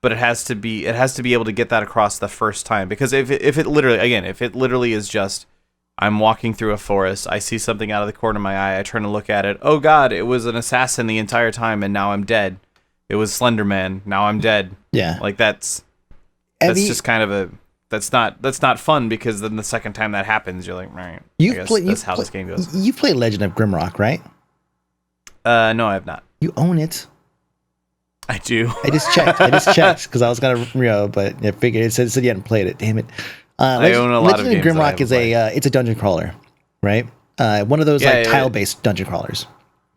Speaker 2: it has to be able to get that across the first time, because if it literally is just, I'm walking through a forest, I see something out of the corner of my eye, I turn to look at it, oh god, it was an assassin the entire time, and now I'm dead. It was Slender Man, now I'm dead. Yeah, like that's just kind of a. That's not fun, because then the second time that happens, you're like, right. That's how this game goes.
Speaker 1: You played Legend of Grimrock, right?
Speaker 2: No, I have not.
Speaker 1: You own it.
Speaker 2: I do.
Speaker 1: I just checked because I was gonna, but I figured it said you hadn't played it. Damn it.
Speaker 2: I own a lot of games.
Speaker 1: Legend of Grimrock is it's a dungeon crawler, right? One of those tile-based dungeon crawlers.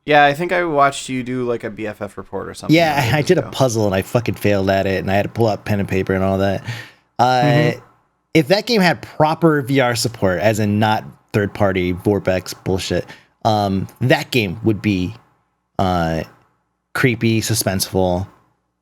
Speaker 2: Yeah, I think I watched you do like a BFF report or something.
Speaker 1: Yeah, I did a puzzle and I fucking failed at it, and I had to pull out pen and paper and all that. If that game had proper VR support, as in not third-party Vorbex bullshit, that game would be creepy, suspenseful,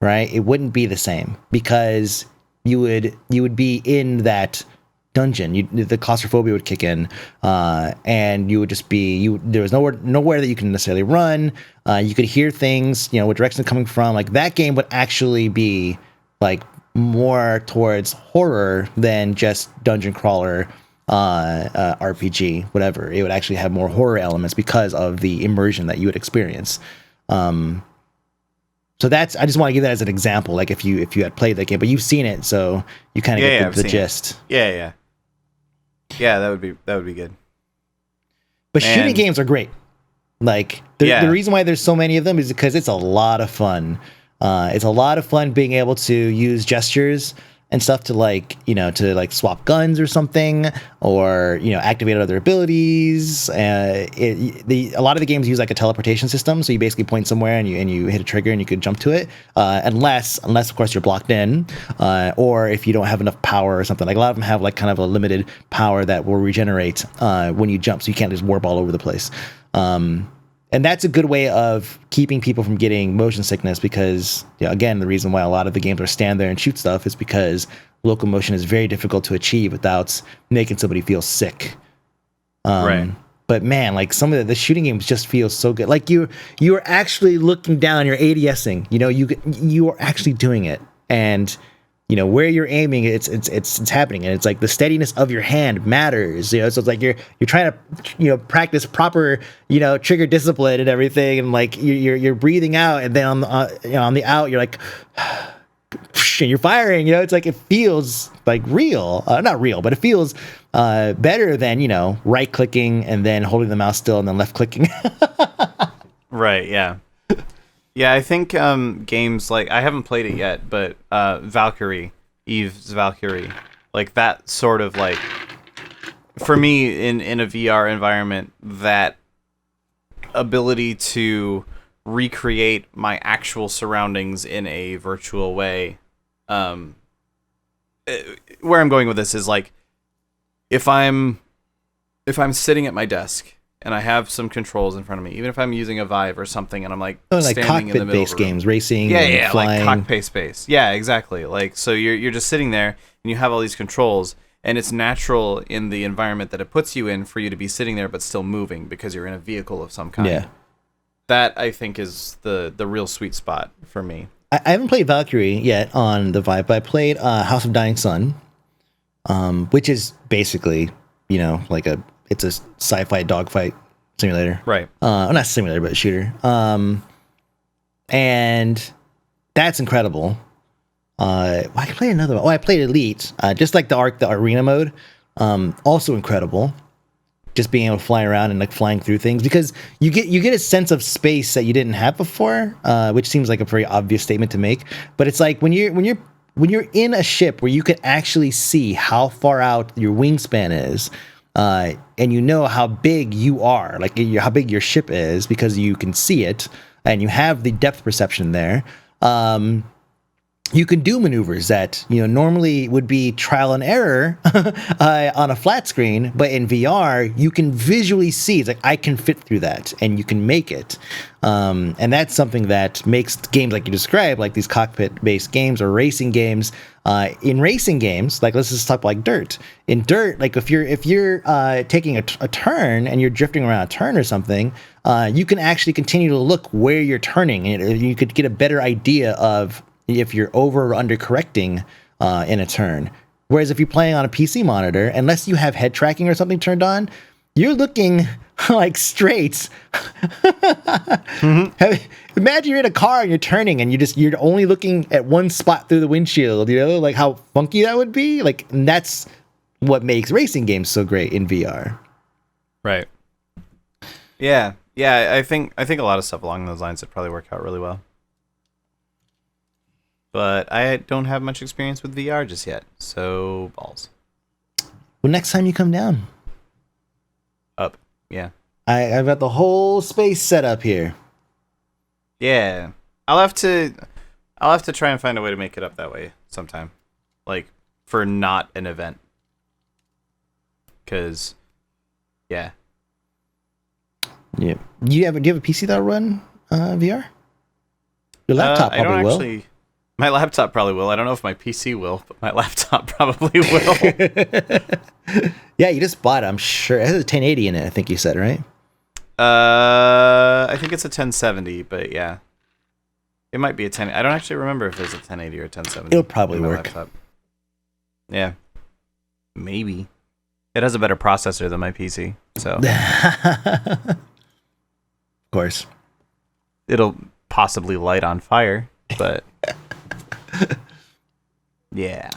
Speaker 1: right? It wouldn't be the same, because you would be in that dungeon. The claustrophobia would kick in, and you would just be there was nowhere that you can necessarily run. You could hear things, what direction it's coming from. Like that game would actually be like more towards horror than just dungeon crawler, RPG, whatever. It would actually have more horror elements because of the immersion that you would experience. So I just want to give that as an example. Like if you had played that game, but you've seen it, so you kind of get the gist.
Speaker 2: Yeah, that would be good.
Speaker 1: But shooting games are great. Like the reason why there's so many of them is because it's a lot of fun. It's a lot of fun being able to use gestures and stuff to swap guns or something, or activate other abilities. A lot of the games use like a teleportation system, so you basically point somewhere and you hit a trigger and you could jump to it, unless of course you're blocked in, or if you don't have enough power or something. Like a lot of them have like kind of a limited power that will regenerate when you jump, so you can't just warp all over the place. And that's a good way of keeping people from getting motion sickness because, again, the reason why a lot of the games are stand there and shoot stuff is because locomotion is very difficult to achieve without making somebody feel sick.
Speaker 2: Right.
Speaker 1: But man, like some of the shooting games just feel so good. Like you're actually looking down, you're ADSing. You are actually doing it, and where you're aiming, it's happening, and it's like the steadiness of your hand matters. So it's like you're trying to practice proper trigger discipline and everything, and like you're breathing out, and then on the out you're like and you're firing. It's like it feels like real, not real, but it feels better than right clicking and then holding the mouse still and then left clicking.
Speaker 2: Right. Yeah. Yeah, I think games like I haven't played it yet, but Eve's Valkyrie, like that sort of like for me in a VR environment, that ability to recreate my actual surroundings in a virtual way. Where I'm going with this is like if I'm sitting at my desk and I have some controls in front of me, even if I'm using a Vive or something, and I'm like standing in the middle
Speaker 1: cockpit-based games, racing,
Speaker 2: like
Speaker 1: flying.
Speaker 2: cockpit space. Yeah, exactly. Like so, you're just sitting there and you have all these controls, and it's natural in the environment that it puts you in for you to be sitting there but still moving because you're in a vehicle of some kind.
Speaker 1: Yeah,
Speaker 2: that I think is the real sweet spot for me.
Speaker 1: I haven't played Valkyrie yet on the Vive, but I played House of Dying Sun, which is basically like it's a sci-fi dogfight simulator.
Speaker 2: Right.
Speaker 1: Not simulator, but a shooter. And that's incredible. I played another one. I played Elite. Just like the arena mode. Also incredible. Just being able to fly around and like flying through things, because you get a sense of space that you didn't have before, which seems like a very obvious statement to make. But it's like when you're in a ship where you can actually see how far out your wingspan is. And how big you are, like how big your ship is, because you can see it and you have the depth perception there. You can do maneuvers that normally would be trial and error on a flat screen, but in VR you can visually see. It's like I can fit through that, and you can make it. And that's something that makes games like you described, like these cockpit-based games or racing games. In racing games, like let's just talk like Dirt. In Dirt, like if you're taking a turn and you're drifting around a turn or something, you can actually continue to look where you're turning, and you could get a better idea of if you're over or under correcting in a turn. Whereas if you're playing on a PC monitor, unless you have head tracking or something turned on, you're looking like straight. Mm-hmm. Imagine you're in a car and you're turning and you're only looking at one spot through the windshield, like how funky that would be. Like, and that's what makes racing games so great in VR.
Speaker 2: Right. Yeah. I think a lot of stuff along those lines would probably work out really well. But I don't have much experience with VR just yet, so balls.
Speaker 1: Well, next time you come down.
Speaker 2: Up, yeah.
Speaker 1: I've got the whole space set up here.
Speaker 2: Yeah, I'll have to try and find a way to make it up that way sometime, like for not an event. Cause, yeah.
Speaker 1: Do you have a PC that'll run VR? Your laptop probably will.
Speaker 2: My laptop probably will. I don't know if my PC will, but my laptop probably will.
Speaker 1: Yeah, you just bought it. I'm sure it has a 1080 in it. I think you said, right?
Speaker 2: I think it's a 1070, but yeah, it might be a 10. I don't actually remember if it's a 1080 or a 1070.
Speaker 1: It'll probably work.
Speaker 2: Laptop. Yeah, maybe. It has a better processor than my PC, so
Speaker 1: Of course.
Speaker 2: it'll possibly light on fire, but yeah.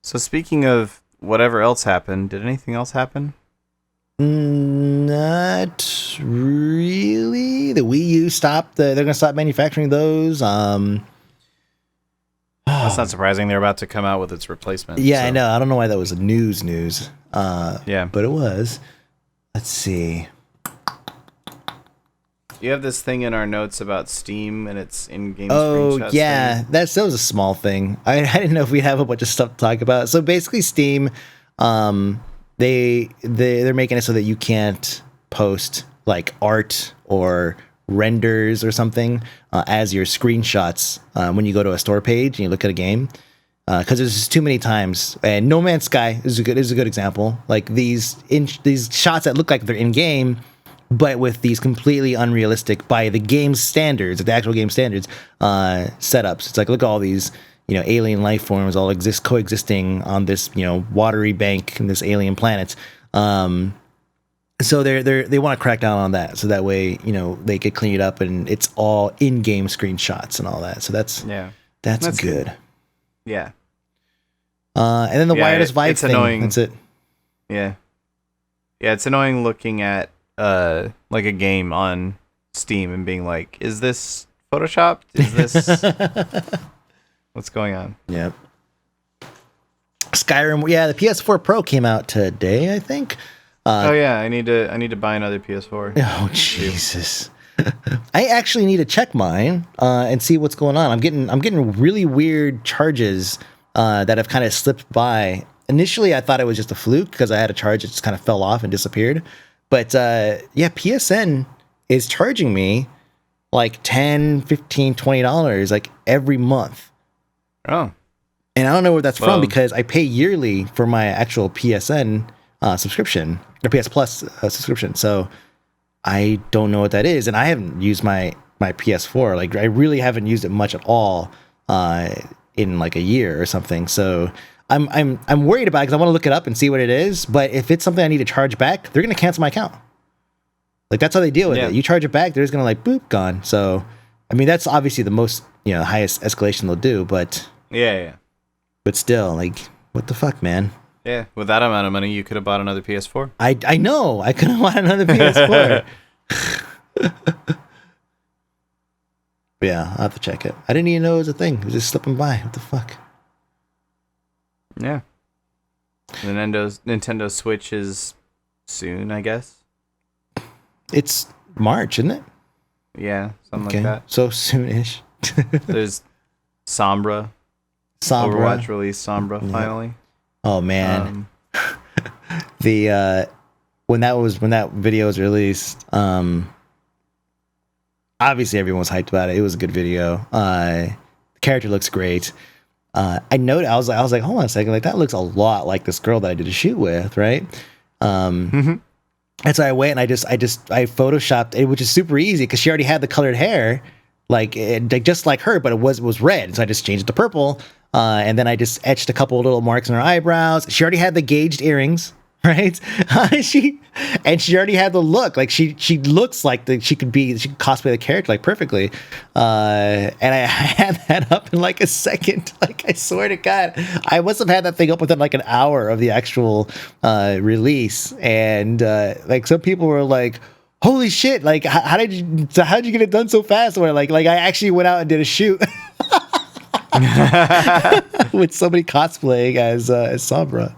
Speaker 2: So speaking of whatever else happened, did anything else happen?
Speaker 1: Not really. The Wii U stopped. They're going to stop manufacturing those.
Speaker 2: That's not surprising. They're about to come out with its replacement.
Speaker 1: Yeah,
Speaker 2: so.
Speaker 1: I know. I don't know why that was news.
Speaker 2: Yeah,
Speaker 1: but it was. Let's see.
Speaker 2: You have this thing in our notes about Steam and its in-game
Speaker 1: screenshots. Yeah,
Speaker 2: thing.
Speaker 1: that was a small thing. I didn't know if we'd have a bunch of stuff to talk about. So basically, Steam, they're making it so that you can't post like art or renders or something as your screenshots when you go to a store page and you look at a game, because there's just too many times. And No Man's Sky is a good example. Like these shots that look like they're in game, but with these completely unrealistic by the game's standards, the actual game standards, setups. It's like, look at all these, alien life forms all coexisting on this, watery bank in this alien planet. So they want to crack down on that, so that way, they could clean it up and it's all in-game screenshots and all that. So that's good.
Speaker 2: Yeah.
Speaker 1: And then the wireless Vive thing.
Speaker 2: Annoying.
Speaker 1: That's it.
Speaker 2: Yeah. Yeah, it's annoying looking at like a game on Steam and being like, is this photoshopped? Is this what's going on?
Speaker 1: Yeah. Skyrim. Yeah, the PS4 Pro came out today, I think.
Speaker 2: Oh yeah, I need to buy another PS4.
Speaker 1: Oh Jesus! I actually need to check mine and see what's going on. I'm getting really weird charges that have kind of slipped by. Initially, I thought it was just a fluke because I had a charge that just kind of fell off and disappeared. But yeah, PSN is charging me like $10, $15, $20 like every month.
Speaker 2: Oh.
Speaker 1: And I don't know where that's from because I pay yearly for my actual PSN subscription, or PS Plus subscription. So I don't know what that is, and I haven't used my PS4. Like I really haven't used it much at all in like a year or something. So I'm worried about it because I want to look it up and see what it is. But if it's something I need to charge back, they're gonna cancel my account. Like that's how they deal with it. You charge it back, they're just gonna like boop, gone. So I mean that's obviously the most highest escalation they'll do. But
Speaker 2: yeah.
Speaker 1: But still, like what the fuck, man.
Speaker 2: Yeah, with that amount of money, you could have bought another PS4.
Speaker 1: I know. I could have bought another PS4. Yeah, I'll have to check it. I didn't even know it was a thing. It was just slipping by. What the fuck?
Speaker 2: Yeah. Nintendo Switch is soon, I guess.
Speaker 1: It's March, isn't it?
Speaker 2: Yeah, something like that.
Speaker 1: So soonish.
Speaker 2: There's Sombra. OverWatch released Sombra finally.
Speaker 1: Oh man. The when that video was released, obviously everyone was hyped about it. It was a good video. The character looks great. I noted I was like, hold on a second, like that looks a lot like this girl that I did a shoot with, right? And so I went and I photoshopped it, which is super easy because she already had the colored hair, like just like her, but it was red. So I just changed it to purple. And then I just etched a couple of little marks in her eyebrows. She already had the gauged earrings, right? She already had the look. Like she looks like she could cosplay the character like perfectly. And I had that up in like a second. Like I swear to God, I must have had that thing up within like an hour of the actual release. And like some people were like, "Holy shit! Like how did you get it done so fast?" Or like I actually went out and did a shoot. With somebody cosplaying as Sombra.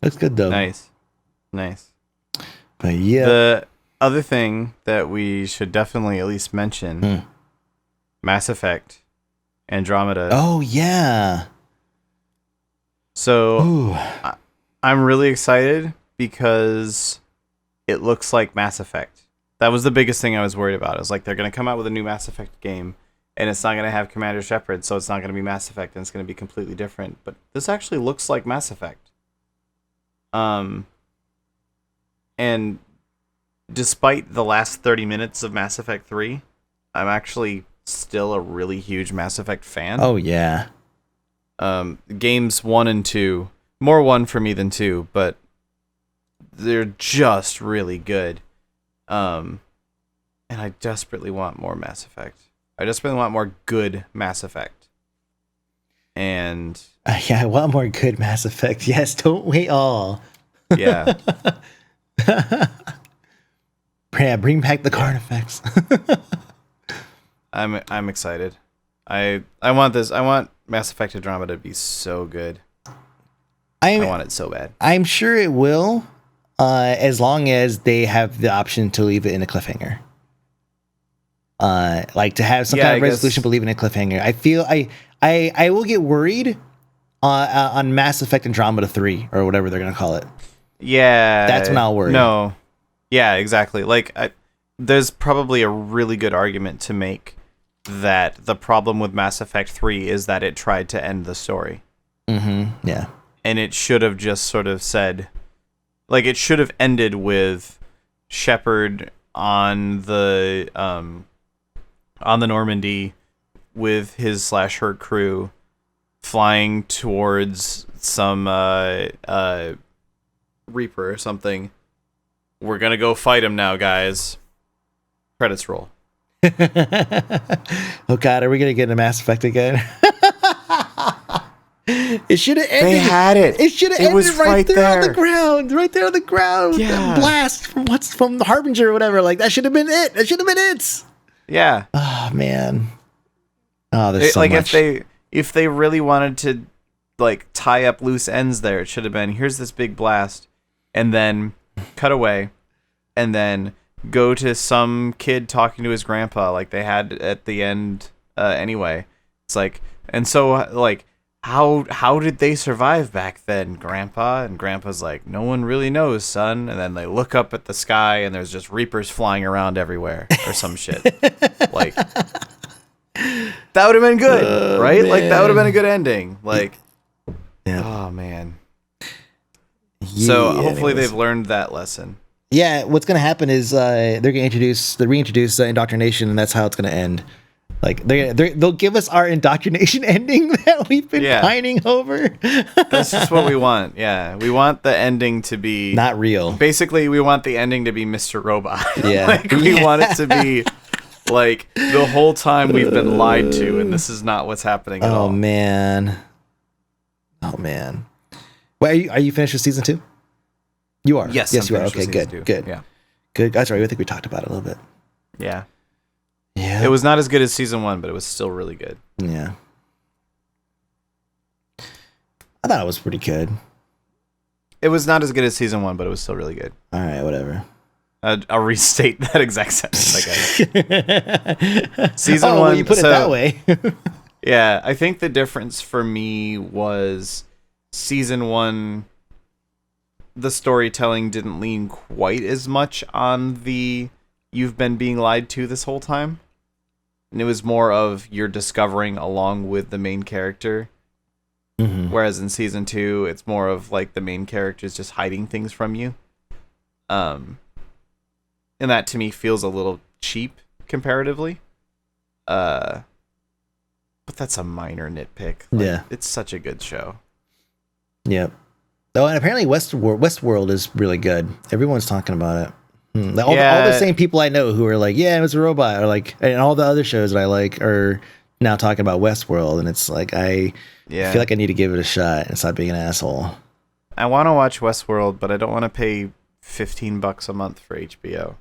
Speaker 1: Looks good though.
Speaker 2: Nice.
Speaker 1: But yeah.
Speaker 2: The other thing that we should definitely at least mention, Mass Effect Andromeda.
Speaker 1: Oh yeah.
Speaker 2: So I'm really excited because it looks like Mass Effect. That was the biggest thing I was worried about. It was like they're going to come out with a new Mass Effect game, and it's not going to have Commander Shepard, so it's not going to be Mass Effect, and it's going to be completely different. But this actually looks like Mass Effect. And despite the last 30 minutes of Mass Effect 3, I'm actually still a really huge Mass Effect fan.
Speaker 1: Oh, yeah.
Speaker 2: Games 1 and 2, more 1 for me than 2, but they're just really good. And I desperately want more Mass Effect. I desperately want more good Mass Effect. And
Speaker 1: yeah, I want more good Mass Effect. Yes, don't we all?
Speaker 2: Yeah.
Speaker 1: Yeah, bring back the card effects.
Speaker 2: I'm excited. I want this. I want Mass Effect Andromeda to be so good. I want it so bad.
Speaker 1: I'm sure it will, as long as they have the option to leave it in a cliffhanger. Like to have some kind of resolution, but leave it in a cliffhanger. I feel I will get worried on Mass Effect Andromeda 3 or whatever they're gonna call it.
Speaker 2: Yeah,
Speaker 1: that's when I'll worry.
Speaker 2: No, yeah, exactly. Like, there's probably a really good argument to make that the problem with Mass Effect 3 is that it tried to end the story.
Speaker 1: Mm-hmm. Yeah.
Speaker 2: And it should have just sort of said, like, it should have ended with Shepard on the Normandy with his /her crew flying towards some Reaper or something. We're gonna go fight him now, guys. Credits roll.
Speaker 1: Oh God, are we gonna get a Mass Effect again? It should have ended.
Speaker 2: They had it.
Speaker 1: It should have ended right there on the ground. Right there on the ground.
Speaker 2: Yeah.
Speaker 1: That blast from the Harbinger or whatever. Like that should have been it. That should have been it.
Speaker 2: Yeah.
Speaker 1: Oh man. Oh, there's so
Speaker 2: like
Speaker 1: much.
Speaker 2: if they really wanted to like tie up loose ends there, it should have been here's this big blast, and then cut away, and then go to some kid talking to his grandpa like they had at the end anyway. It's like, and so like how did they survive back then, Grandpa? And Grandpa's like, no one really knows, son. And then they look up at the sky and there's just Reapers flying around everywhere or some shit. Like, that would have been good, right? Man. Like, that would have been a good ending. Like, yeah. Oh, man. Yeah, so hopefully they've learned that lesson.
Speaker 1: Yeah, what's going to happen is they're going to reintroduce indoctrination, and that's how it's going to end. Like they'll give us our indoctrination ending that we've been pining over.
Speaker 2: That's just what we want. Yeah, we want the ending to be
Speaker 1: not real.
Speaker 2: Basically, we want the ending to be Mr. Robot.
Speaker 1: Yeah,
Speaker 2: like we want it to be like the whole time we've been lied to, and this is not what's happening at all.
Speaker 1: Oh man. Wait, are you finished with season 2? You are.
Speaker 2: Yes,
Speaker 1: you are. Okay, good.
Speaker 2: Yeah,
Speaker 1: good. That's right. I think we talked about it a little bit.
Speaker 2: Yeah.
Speaker 1: Yeah.
Speaker 2: It was not as good as season 1, but it was still really good.
Speaker 1: Yeah. I thought it was pretty good.
Speaker 2: It was not as good as season 1, but it was still really good.
Speaker 1: All right, whatever.
Speaker 2: I'll restate that exact sentence, I guess. Season 1.
Speaker 1: Well, you put it that way.
Speaker 2: Yeah, I think the difference for me was season 1, the storytelling didn't lean quite as much on the you've been being lied to this whole time. And it was more of you're discovering along with the main character. Mm-hmm. Whereas in season 2, it's more of like the main character is just hiding things from you. And that to me feels a little cheap comparatively. But that's a minor nitpick. Like,
Speaker 1: yeah.
Speaker 2: It's such a good show.
Speaker 1: Yep. Oh, and apparently Westworld is really good. Everyone's talking about it. All the same people I know who are like, yeah, it was a robot, or like, and all the other shows that I like are now talking about Westworld, and it's like I feel like I need to give it a shot and stop being an asshole.
Speaker 2: I want to watch Westworld, but I don't want to pay $15 a month for HBO.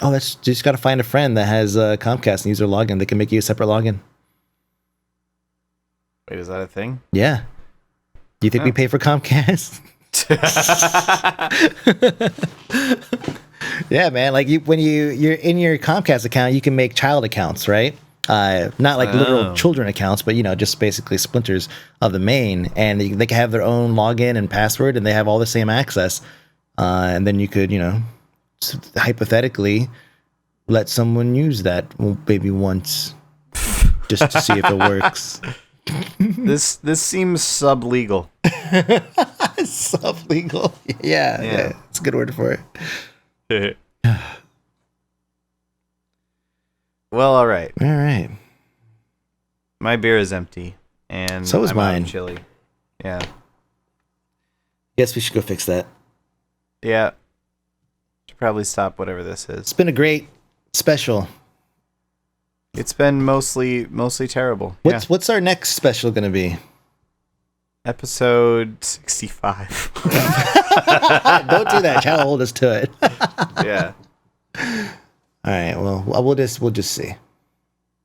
Speaker 1: Oh, that's just got to find a friend that has Comcast and use their login. They can make you a separate login.
Speaker 2: Wait, is that a thing?
Speaker 1: Yeah. Do you think we pay for Comcast? Yeah, man. Like when you're in your Comcast account, you can make child accounts, right? Not like literal children accounts, but just basically splinters of the main, and they can have their own login and password, and they have all the same access. And then you could, hypothetically let someone use that maybe once just to see if it works.
Speaker 3: This seems sub-legal.
Speaker 1: Sub-legal. Yeah, it's a good word for it.
Speaker 3: Well, all right.
Speaker 1: All right.
Speaker 3: My beer is empty, and
Speaker 1: so is
Speaker 3: I'm
Speaker 1: mine.
Speaker 3: out of chili. Yeah.
Speaker 1: Guess we should go fix that.
Speaker 3: Yeah. Should probably stop whatever this is.
Speaker 1: It's been a great special.
Speaker 3: It's been mostly terrible.
Speaker 1: What's our next special going to be?
Speaker 3: Episode 65.
Speaker 1: Don't do that. Try to hold us to it.
Speaker 3: Yeah.
Speaker 1: All right. Well, we'll just see.